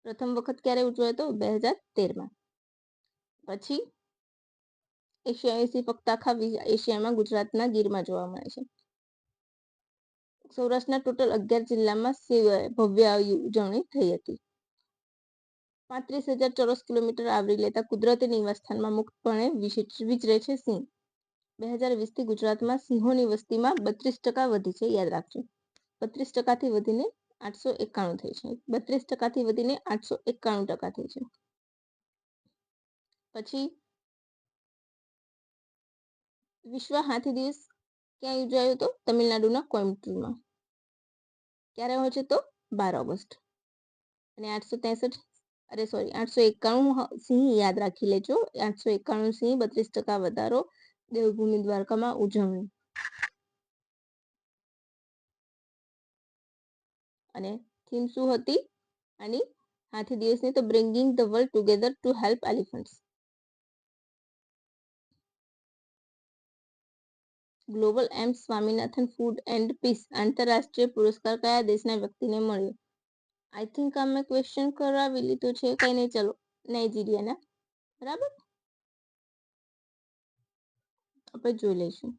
પ્રથમ વખત ક્યારે ઉજવાયો હતો? 2013માં. પછી એશિયાઈ સિંહ ફક્ત આખા એશિયામાં ગુજરાતના ગીરમાં જોવા મળે છે. સૌરાષ્ટ્રના ટોટલ 11 જિલ્લામાં ભવ્ય ઉજવણી થઈ હતી. 35,000 ચોરસ કિલોમીટર આવરી લેતા કુદરતી નિવાસસ્થાનમાં મુક્તપણે વિચરે છે સિંહ. 2020થી ગુજરાતમાં સિંહોની વસ્તીમાં 32% વધી છે. યાદ રાખજો. 32%થી વધીને 891 થઈ છે. 32%થી વધીને 891% થઈ છે. પછી વિશ્વ હાથી દિવસ ક્યાં યોજાયો હતો? તમિલનાડુના કોઇમ્બતુરમાં. ક્યારે હોય છે? તો 12 ઓગસ્ટ. અને 891 સિંહ યાદ રાખી લેજો. 891 સિંહ, 32% વધારો, દેવભૂમિ દ્વારકામાં ઉજવણી. અને થીમ શું હતી આની હાથી દિવસની? તો bringing the world together to help elephants. Global M Swaminathan food and peace આંતરરાષ્ટ્રીય પુરસ્કાર કયા દેશના વ્યક્તિને મળ્યો? આઈ થિંક અમે ક્વેશ્ચન કરાવી લીધું છે. કઈ નહીં, ચલો. નાઇજીરિયાના. બરાબર. આપણે જોઈ લઈશું.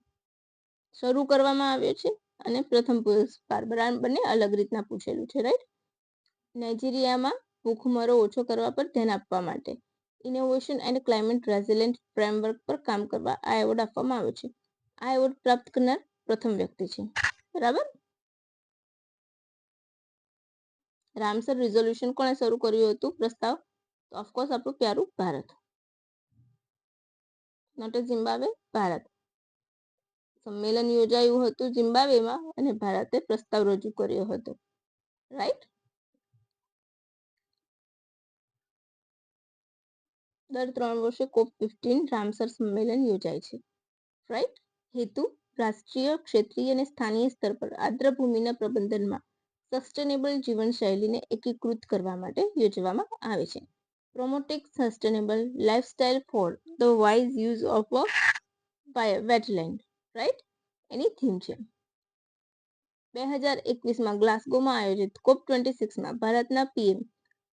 શરૂ કરવામાં આવ્યો છે અને પ્રથમ પુરસ્કાર બંને અલગ રીતના પૂછેલું છે. રાઈટ. નાઇજીરિયામાં ભૂખમરો ઓછો કરવા પર ધ્યાન આપવા માટે innovation and climate resilient framework પર કામ કરવા આ એવોર્ડ આપવામાં આવ્યો છે. આ એવોર્ડ પ્રાપ્ત કરનાર પ્રથમ વ્યક્તિ છે. બરાબર. રામસર રિઝોલ્યુશન કોણે શરૂ કર્યું હતું પ્રસ્તાવ? તો ઓફકોર્સ આપણું પ્યારું ભારત. Not Zimbabwe, Bharat. સંમેલન યોજાયું હતું ઝિમ્બાબ્વેમાં અને ભારતે પ્રસ્તાવ રજૂ કર્યો હતો. રાઈટ. દર 3 વર્ષે COP15 રામસર સંમેલન યોજાય છે. રાઈટ. હેતુ રાષ્ટ્રીય, ક્ષેત્રીય અને સ્થાનીય સ્તર પર આર્દ્રભૂમિના પ્રબંધનમાં સસ્ટેનેબલ જીવનશૈલીને એકીકૃત કરવા માટે યોજવામાં આવે છે. Promoting sustainable lifestyle for the wise use of wetland. Right. એની થીમ છે. 2021માં ગ્લાસગોમાં આયોજિત COP26માં ભારતના પીએમ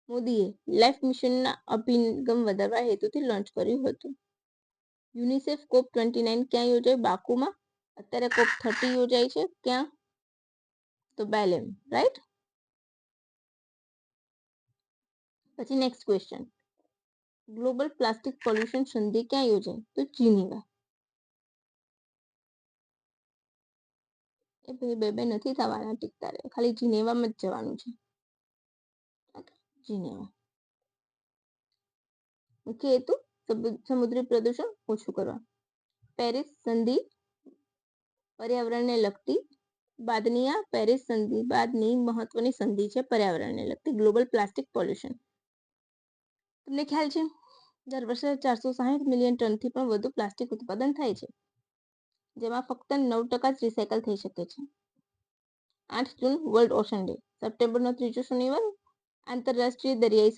મોદીએ લાઈફ મિશનના અભિગમ વધારવા હેતુથી લોન્ચ કર્યું હતું. યુનિસેફ COP29 ક્યાં યોજાય? બાકુમાં. અત્યારે COP30 યોજાય છે ક્યાં? તો બેલેમ. રાઈટ. પછી next question, global plastic pollution સંધિ ક્યાં યોજાય? તો જીનીવા. એ બે નથી થવાના ટીકતા રહે, ખાલી જીનેવામાં જ જવાનું છે. જીનેવા. મુખ્ય હેતુ સમુદ્રી પ્રદૂષણ ઓછું કરવા. પેરિસ સંધિ પર્યાવરણને લગતી બાદની આ પેરિસ સંધિ બાદની મહત્વની સંધિ છે પર્યાવરણને લગતી ગ્લોબલ પ્લાસ્ટિક પોલ્યુશન. તમને ખ્યાલ છે દર વર્ષે 460 મિલિયન ટનથી પણ વધુ પ્લાસ્ટિક ઉત્પાદન થાય છે, જેમાં ફક્ત 9% જ રિસાયકલ થઈ શકે છે. 8 જૂન વર્લ્ડ ઓશન ડે. સપ્ટેમ્બરનો ત્રીજો શનિવાર આંતરરાષ્ટ્રીય દરિયાઈ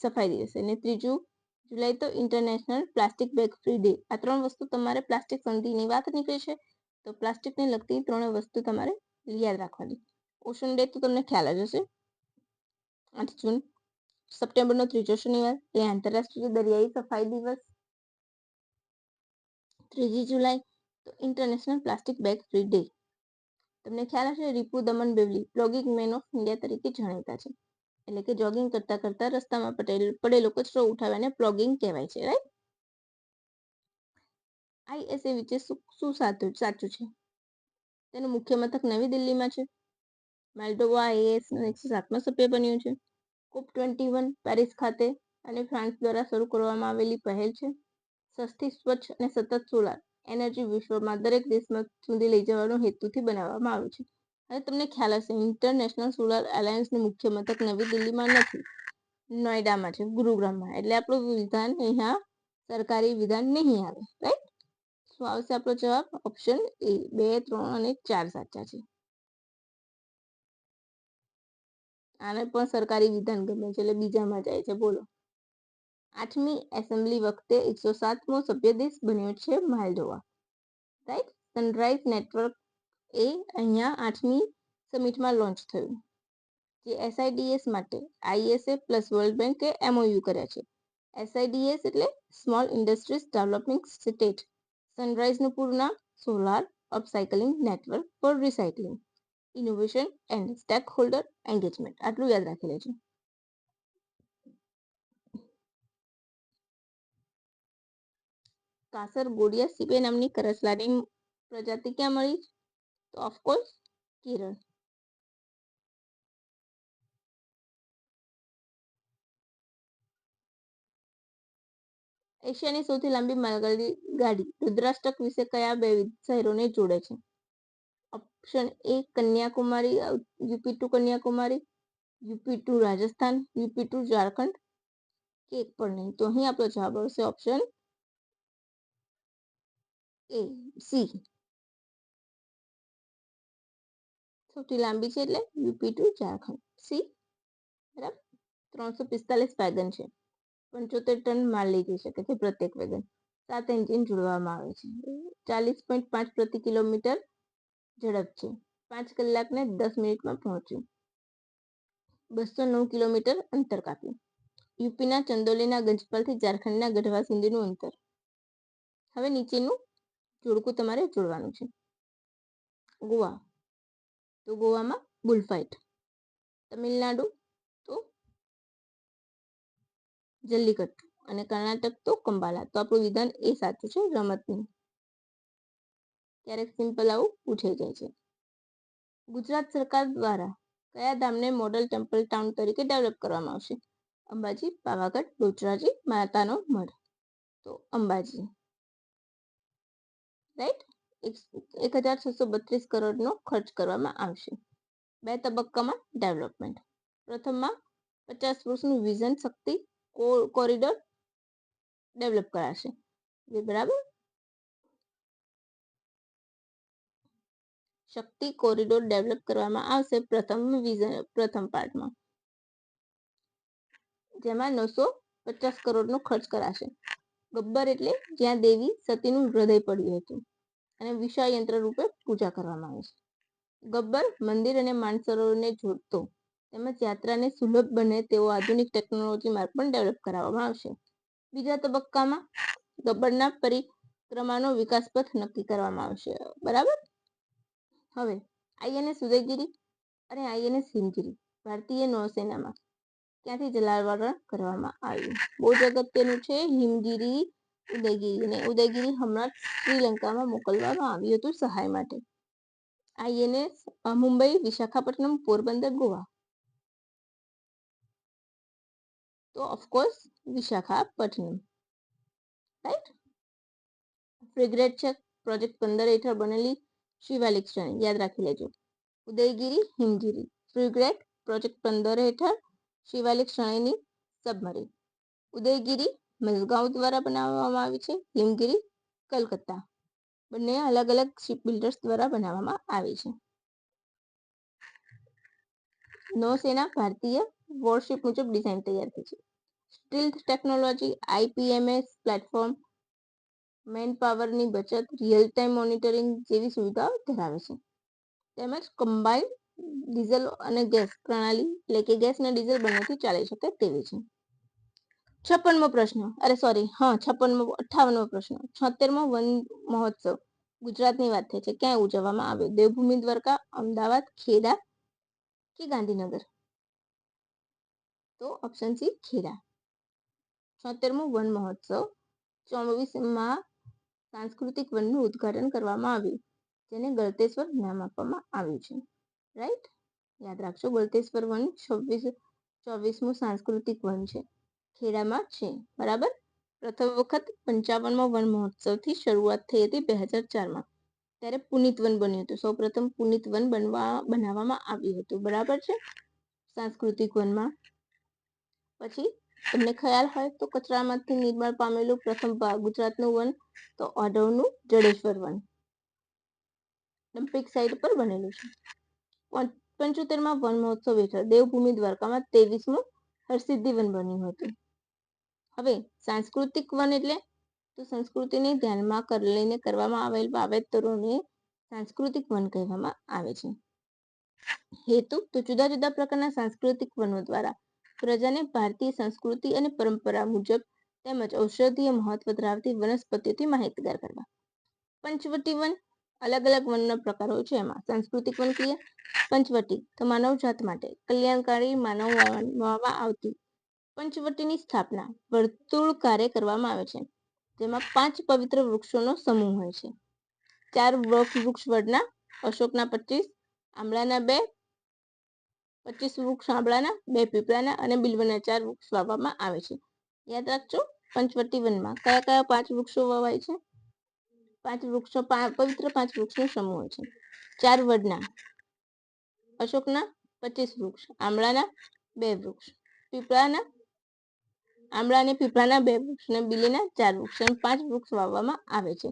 સફાઈ દિવસ અને 3 જુલાઈ તો international plastic bag free day. આ 3 વસ્તુ તમારે પ્લાસ્ટિક સંધિની વાત નીકળી છે તો પ્લાસ્ટિકને લગતી 3 વસ્તુ તમારે યાદ રાખવાની. ઓશન ડે તો તમને ખ્યાલ જ હશે. 8 જૂન સપ્ટેમ્બરનો ત્રીજો શનિવાર એ આંતરરાષ્ટ્રીય દરિયાઈ સફાઈ દિવસ. 3 જુલાઈ તો international plastic bag free day. તમને ખ્યાલ હશે રીપુ દમન Bewley plogging man of India તરીકે જાણીતા છે. એટલે કે જોગિંગ કરતા કરતા રસ્તામાં પડેલો કચરો ઉઠાવીને પ્લોગિંગ કહેવાય છે. રાઈટ. આઈએસએ વિશે શું સાચું છે? તેનું મુખ્ય મથક નવી દિલ્હીમાં છે. મોલ્ડોવા આઈએસનો 107મો સભ્ય બન્યું છે. COP21 પેરિસ ખાતે અને ફ્રાન્સ દ્વારા શરૂ કરવામાં આવેલી પહેલ છે. સસ્તી, સ્વચ્છ અને સતત સોલાર એનર્જી વિશ્વમાં દરેક દેશમાં સુધી લઈ જવાનો હેતુથી બનાવવામાં આવ્યું છે. હવે તમને ખ્યાલ હશે ઇન્ટરનેશનલ સોલાર એલાયન્સનું મુખ્ય મથક નવી દિલ્હીમાં નથી, નોઈડામાં છે, ગુરુગ્રામમાં. એટલે આપણું વિધાન અહીંયા સરકારી વિધાન નહીં આવે. રાઈટ. શું આવશે આપણો જવાબ? Option A. 2, 3 અને 4 સાચા છે. આને પણ સરકારી વિધાન ગમે છે એટલે બીજામાં જાય છે. બોલો. 8મી એસેમ્બલી વખતે 107મો સભ્ય દેશ બન્યો છે મોલ્ડોવા. રાઈટ. સનરાઈઝ નેટવર્ક એ અહીંયા 8મી સમિટમાં લોન્ચ થયું. જે એસઆઈડીએસ માટે આઈએસએ પ્લસ વર્લ્ડ બેંકે એમઓયુ કર્યા છે. એસઆઈડીએસ એટલે સ્મોલ ઇન્ડસ્ટ્રીઝ ડેવલપમેન્ટ સ્ટેટ. સનરાઈઝનું પૂરું નામ solar upcycling network for recycling, innovation and stake holder engagement. આટલું યાદ રાખી લેજો. કાસરગોડિયા સીબે નામની કરસલાની પ્રજાતિ ક્યાં મળી? તો ઓફકોર્સ કેરળ. એશિયાની સૌથી લાંબી માલગાડી રુદ્રાષ્ટક વિશે કયા 2 શહેરોને જોડે છે? Option A Kanyakumari, UP to Kanyakumari, UP to Rajasthan, UP to Jharkhand કે એક પણ નહીં. તો અહીં આપણો જવાબ આવશે ઓપ્શન એ, સી. સૌથી લાંબી છે એટલે યુપી ટુ ઝારખંડ, સી. બરાબર. 345 વેગન છે. 75 ટન માલ લઈ જઈ શકે છે પ્રત્યેક વેગન. 7 એન્જિન જોડવામાં આવે છે. 40.5 પ્રતિ કિલોમીટર ઝડપ છે. 5 કલાક ને 10 મિનિટમાં પહોંચ્યું. 209 કિલોમીટર અંતર કાપ્યું. યુપીના ચંદોલીના ગંજપાલથી ઝારખંડના ગઢવા સુધીનું અંતર. હવે નીચેનું જોડકું તમારે જોડવાનું છે. ગોવા તો ગોવામાં બુલફાઇટ. તમિલનાડુ તો જલ્લીકટ્ટુ અને કર્ણાટક તો કંબાલા. તો આપણું વિધાન એ સાચું છે, રમતનું. ક્યારેક સિમ્પલ આવું પૂછાઈ જાય છે. ગુજરાત સરકાર દ્વારા કયા ધામને મોડલ ટેમ્પલ ટાઉન તરીકે ડેવલપ કરવામાં આવશે? અંબાજી, પાવાગઢ, બહુચરાજી, માતાનો મઢ. તો અંબાજી. રાઈટ. 1632 કરોડનો ખર્ચ કરવામાં આવશે. 2 તબક્કામાં ડેવલપમેન્ટ. પ્રથમમાં 50 વર્ષનું વિઝન શક્તિ કોરિડોર ડેવલપ કરાશે. બરાબર, શક્તિ કોરિડોર ડેવલપ કરવામાં આવશે પ્રથમ પાર્ટમાં, જેમાં 950 કરોડનો ખર્ચ કરાશે. ગબ્બર એટલે જ્યાં દેવી સતીનું હૃદય પડ્યું હતું અને વિશાળ યંત્ર રૂપે પૂજા કરવામાં આવે છે. ગબ્બર મંદિર અને માનસરોવરને જોડતો તેમજ યાત્રાને સુલભ બને તેવો આધુનિક ટેકનોલોજી માર્ગ પણ ડેવલપ કરાવવામાં આવશે. બીજા તબક્કામાં ગબ્બરના પરિક્રમાનો વિકાસ પથ નક્કી કરવામાં આવશે. બરાબર. હવે INS ઉદયગીરી અને INS હિમગીરી ભારતીય નૌસેનામાં ક્યાંથી જલાવરણ કરવામાં આવ્યું? બહુ જ અગત્યનું છે હિમગીરી, ઉદયગીરી. અને ઉદયગીરી હમણાં શ્રીલંકામાં મોકલવામાં આવ્યું હતું સહાય માટે. INS મુંબઈ, વિશાખાપટ્ટનમ, પોરબંદર, ગોવા. તો ઓફકોર્સ વિશાખાપટ્ટનમ, રાઈટ. ફ્રિગેટ છે પ્રોજેક્ટ 15 હેઠળ બનેલી શિવાલિક શ્રેણી, યાદ રાખી લેજો. ઉદયગીરી, હિમગીરી. ફ્રિગેટ પ્રોજેક્ટ 15 હેઠળ શિવાલિક શ્રેણીની સબમરીન. ઉદયગીરી મઝગાંવ દ્વારા બનાવવામાં આવી છે. હિમગીરી કલકત્તા. બંને અલગ અલગ શિપ બિલ્ડર્સ દ્વારા બનાવવામાં આવી છે. નૌસેના ભારતીય વોરશિપ મુજબ ડિઝાઇન તૈયાર થઈ છે. Stealth technology, IPMS platform, man પાવરની બચત, રિયલ ટાઈમ મોનિટરિંગ જેવી સુવિધાઓ ધરાવે છે. તેમજ કમ્બાઇન્ડ ડીઝલ અને ગેસ પ્રણાલી એટલે કે ગેસ અને ડીઝલ બંનેથી ચાલી શકે તેવી છે. 56મો પ્રશ્ન, 58મો પ્રશ્ન. 76મો વન મહોત્સવ ગુજરાતની વાત થઈ છે, ક્યાં ઉજવવામાં આવ્યો? દેવભૂમિ દ્વારકા, અમદાવાદ, ખેડા કે ગાંધીનગર? તો ઓપ્શન સી ખેડા. 76મો વન મહોત્સવ 24માં સાંસ્કૃતિક વનનું ઉદ્ઘાટન કરવામાં આવ્યું, જેને ગળતેશ્વર નામ આપવામાં આવ્યું છે. રાઈટ, યાદ રાખજો. ગળતેશ્વર વન 24મું સાંસ્કૃતિક વન છે, ખેડામાં છે. બરાબર. પ્રથમ વખત 55મો વન મહોત્સવથી શરૂઆત થઈ હતી 2004માં. ત્યારે પુનિત વન બન્યું હતું. સૌપ્રથમ પુનિત વન બનાવવામાં આવ્યું હતું. બરાબર છે, સાંસ્કૃતિક વનમાં. પછી તમને ખ્યાલ હોય તો કચરામાંથી નિર્માણ પામેલું પ્રથમ ગુજરાતનું વન તો ઓઢવનું જડેશ્વર વન ડમ્પિંગ સાઇટ પર બનેલું છે. 75માં વન મહોત્સવ હેઠળ દેવભૂમિ દ્વારકામાં 23મું હરસિદ્ધિ વન બન્યું હતું. હવે સાંસ્કૃતિક વન એટલે તો સંસ્કૃતિને ધ્યાનમાં લઈને કરવામાં આવેલ વાવેતરોને સાંસ્કૃતિક વન કહેવામાં આવે છે. હેતુ તો જુદા જુદા પ્રકારના સાંસ્કૃતિક વનો દ્વારા પ્રજાને ભારતીય સંસ્કૃતિ અને પરંપરા મુજબ તેમજ ઔષધીય મહત્વ ધરાવતી વનસ્પતિઓથી માહિતગાર કરવા. પંચવટી વન અલગ અલગ વનના પ્રકારો છે. એમાં સાંસ્કૃતિક વન કહીએ. પંચવટી તો માનવજાત માટે કલ્યાણકારી માનવામાં આવતી પંચવટીની સ્થાપના વર્તુળકારે કરવામાં આવે છે, જેમાં 5 પવિત્ર વૃક્ષોનો સમૂહ હોય છે. 4 વૃક્ષ વડના, અશોકના 25, આંબળાના 2, 25 વૃક્ષ આંબળાના, 2 પીપળાના અને બિલ્વના 4 વૃક્ષ વાવવામાં આવે છે. યાદ રાખજો, પંચવટી વનમાં કયા કયા 5 વૃક્ષો વવાય છે? 5 વૃક્ષો, પવિત્ર 5 વૃક્ષનો સમૂહ હોય છે. 4 વડના, અશોકના 25 વૃક્ષ, આંબળાના 2 વૃક્ષ, પીપળાના, આંબળા અને પીપળાના 2 વૃક્ષ અને બિલીના 4 વૃક્ષ, એમ 5 વૃક્ષ વાવવામાં આવે છે.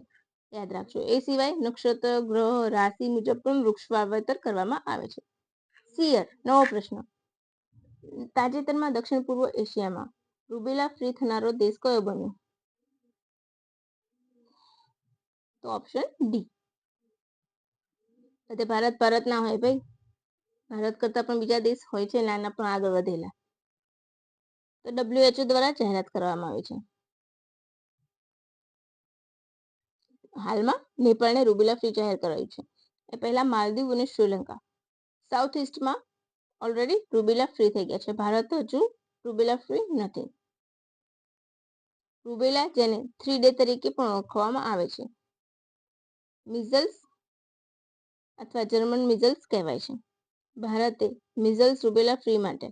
યાદ રાખજો. એ સિવાય નક્ષત્ર, ગ્રહ, રાશિ મુજબ પણ વૃક્ષ વાવેતર કરવામાં આવે છે. સિયર. નવો પ્રશ્ન. તાજેતરમાં દક્ષિણ પૂર્વ એશિયામાં રૂબેલા ફ્રી થનારો દેશ કયો બન્યો? તો ઓપ્શન ડી. ભારત ના હોય ભાઈ, ભારત કરતા પણ બીજા દેશ હોય છે નાના પણ આગળ વધેલા. તો WHO દ્વારા જાહેરાત કરવામાં આવી છે. હાલમાં નેપાળને રૂબેલા ફ્રી જાહેર કરાયું છે. એ પહેલા માલદીવ અને શ્રીલંકા, સાઉથ ઇસ્ટમાં ઓલરેડી રૂબેલા ફ્રી થઈ ગયા છે. ભારત હજુ રૂબેલા ફ્રી નથી. રૂબેલા જેને 3 ડે તરીકે પણ ઓળખવામાં આવે છે. મિઝલ્સ અથવા જર્મન મિઝલ્સ કહેવાય છે. ભારતે મિઝલ્સ રૂબેલા ફ્રી માટે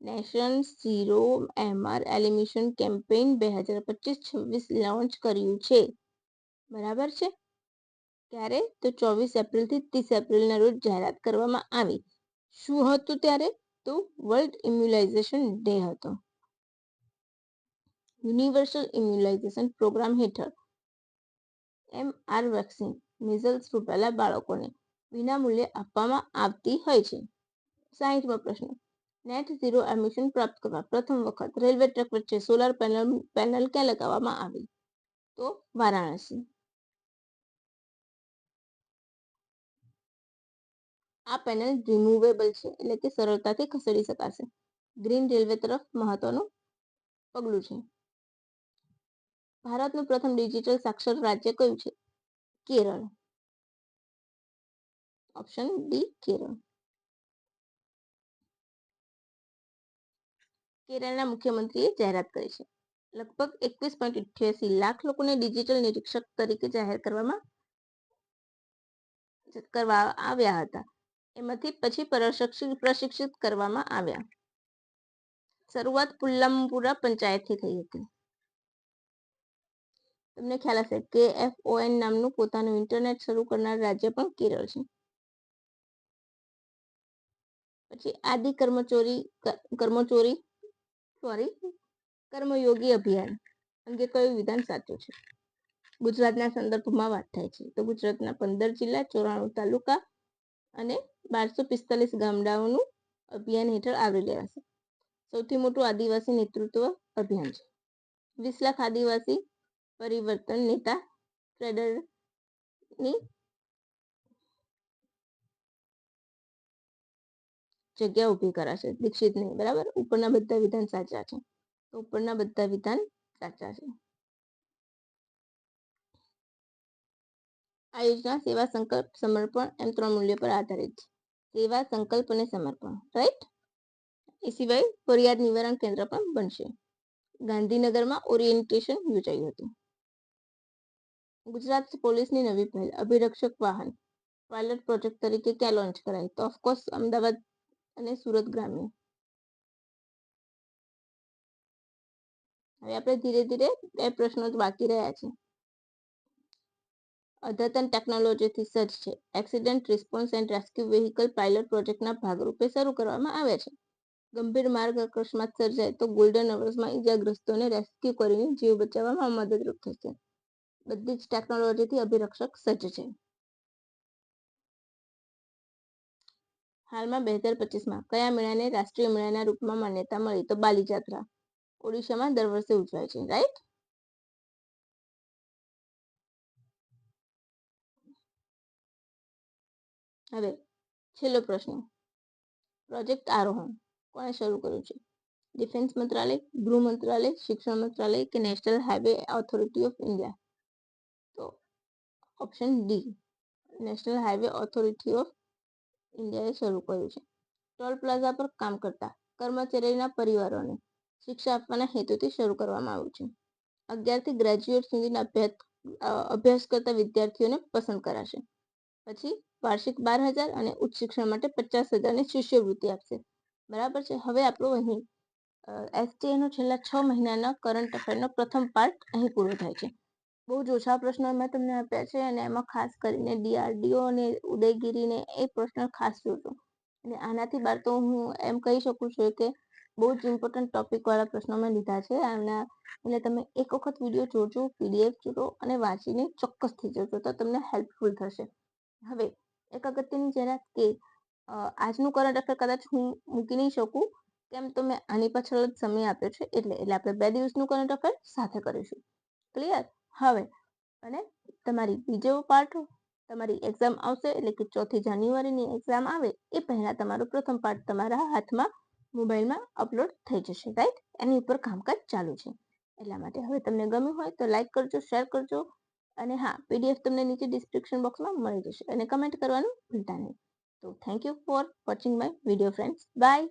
nation zero MR elimination campaign 2025-26 launch કર્યું છે. બરાબર છે. ક્યારે? તો 24 એપ્રિલથી 30 એપ્રિલના રોજ જાહેરાત કરવામાં આવી. શું હતું ત્યારે? તો વર્લ્ડ ઇમ્યુનાઇઝેશન ડે હતો. યુનિવર્સલ ઇમ્યુનાઇઝેશન પ્રોગ્રામ હેઠળ MR વેક્સિન મિઝલ્સ રૂબેલા બાળકોને વિનામૂલ્યે આપવામાં આવતી હોય છે. 60મો પ્રશ્ન. નેટ ઝીરો એમિશન પ્રાપ્ત કરવા પ્રથમ વખત રેલવે ટ્રેક વચ્ચે સોલાર પેનલ ક્યાં લગાવવામાં આવી? તો વારાણસી. આ પેનલ રિમૂવેબલ છે, એટલે કે સરળતાથી ખસેડી શકાશે. ગ્રીન રેલવે તરફ મહત્વનું પગલું છે. ભારતનું પ્રથમ ડિજિટલ સાક્ષર રાજ્ય કયું છે? કેરળ. Option D Kerala. કેરળના મુખ્યમંત્રીએ જાહેરાત કરી છે. લગભગ 21.88 લાખ લોકોને ડિજિટલ નિરીક્ષક તરીકે જાહેર કરવા આવ્યા હતા. એમાંથી પછી પ્રશિક્ષિત કરવામાં આવ્યા. શરૂઆત પુલ્લામપુરા પંચાયતથી થઈ હતી. તમને ખ્યાલ હશે KFON નામનું પોતાનું ઇન્ટરનેટ શરૂ કરનાર રાજ્ય પણ કેરળ છે. પછી આદિ કર્મયોગી અભિયાન અંગે કયું વિધાન સાચું છે? ગુજરાતના સંદર્ભમાં વાત થાય છે. તો ગુજરાતના 15 જિલ્લા, 94 તાલુકા અને 1245 ગામડાઓનું અભિયાન હેઠળ આવરી લેવાશે. સૌથી મોટું આદિવાસી નેતૃત્વ અભિયાન છે. 20 લાખ આદિવાસી પરિવર્તન નેતા ટ્રેડરની જગ્યા ઊભી કરાશે. દીક્ષિત નહીં, બરાબર. ઉપરના બધા વિધાન સાચા છે. તો ઉપરના બધા વિધાન સાચા છે. આ યોજના સેવા, સંકલ્પ, સમર્પણ એમ 3 મૂલ્યો પર આધારિત છે. સેવા, સંકલ્પ અને સમર્પણ, રાઈટ. એ સિવાય ફરિયાદ નિવારણ કેન્દ્ર પણ બનશે. ગાંધીનગરમાં ઓરિએન્ટેશન યોજાયું હતું. ગુજરાત પોલીસની નવી પહેલ અભિરક્ષક વાહન પાયલટ પ્રોજેક્ટ તરીકે ક્યાં લોન્ચ કરાય? તો ઓફકોર્સ અમદાવાદ અને સુરત ગ્રામ્ય. હવે આપણે ધીરે ધીરે 2 પ્રશ્નો જ બાકી રહ્યા છે. અદ્યતન ટેકનોલોજીથી સજ્જ છે. Accident response and rescue vehicle pilot પ્રોજેક્ટના ભાગરૂપે શરૂ કરવામાં આવે છે. ગંભીર માર્ગ અકસ્માત સર્જાય તો ગોલ્ડન અવર્સમાં ઈજાગ્રસ્તોને રેસ્ક્યુ કરીને જીવ બચાવવામાં મદદરૂપ થશે. બધી જ ટેકનોલોજીથી અભિરક્ષક સજ્જ છે. હાલમાં 2025માં કયા મેળાને રાષ્ટ્રીય મેળાના રૂપમાં માન્યતા મળી? તો બાલીજાત્રા. ઓડિશામાં દર વર્ષે ઉજવાય છે, રાઈટ. હવે છેલ્લો પ્રશ્ન. પ્રોજેક્ટ આરોહણ કોણે શરૂ કર્યું છે? ડિફેન્સ મંત્રાલય, ગૃહ મંત્રાલય, શિક્ષણ મંત્રાલય કે national highway authority of India? તો option D, national highway authority of ઇન્ડિયાએ શરૂ કર્યું છે. ટોલ પ્લાઝા પર કામ કરતા કર્મચારીના પરિવારોને શિક્ષા આપવાના હેતુથી શરૂ કરવામાં આવ્યું છે. 11થી ગ્રેજ્યુએટ સુધીના અભ્યાસ કરતા વિદ્યાર્થીઓને પસંદ કરાશે. પછી વાર્ષિક 12,000 અને ઉચ્ચ શિક્ષણ માટે 50,000ની શિષ્યવૃત્તિ આપશે. બરાબર છે. હવે આપણું અહીં STA નો છેલ્લા 6 મહિનાના કરંટ અફેરનો પ્રથમ પાર્ટ અહીં પૂરો થાય છે. બહુ જ ઓછા પ્રશ્નો મેં તમને આપ્યા છે અને એમાં ખાસ કરીને DRDO અને ઉદયગીરીને એ પ્રશ્ન ખાસ જોજો. અને આનાથી બહાર તો હું એમ કહી શકું છું કે બહુ જ ઇમ્પોર્ટન્ટ ટોપિકવાળા પ્રશ્નો મેં લીધા છે. એટલે તમે એક વખત વિડીયો જોજો, PDF જોજો અને વાંચીને ચોક્કસથી જોજો, તો તમને હેલ્પફુલ થશે. હવે એક અગત્યની જાહેરાત કે આજનું કરંટ અફેર કદાચ હું મૂકી નહીં શકું, કેમ તો મેં આની પાછળ જ સમય આપ્યો છે. એટલે આપણે 2 દિવસનું કરંટ અફેર સાથે કરીશું. ક્લિયર? હવે અને તમારી બીજો પાર્ટ, તમારી એક્ઝામ આવશે એટલે કે 4 જાન્યુઆરીની એક્ઝામ આવે એ પહેલા તમારું પ્રથમ પાર્ટ તમારા હાથમાં મોબાઈલમાં અપલોડ થઈ જશે, રાઈટ. એની ઉપર કામકાજ ચાલુ છે. એટલા માટે હવે તમને ગમ્યું હોય તો લાઈક કરજો, શેર કરજો અને હા, PDF તમને નીચે ડિસ્ક્રિપ્શન બોક્સમાં મળી જશે અને કમેન્ટ કરવાનું ભૂલતા નહીં. તો thank you for watching my video friends. By.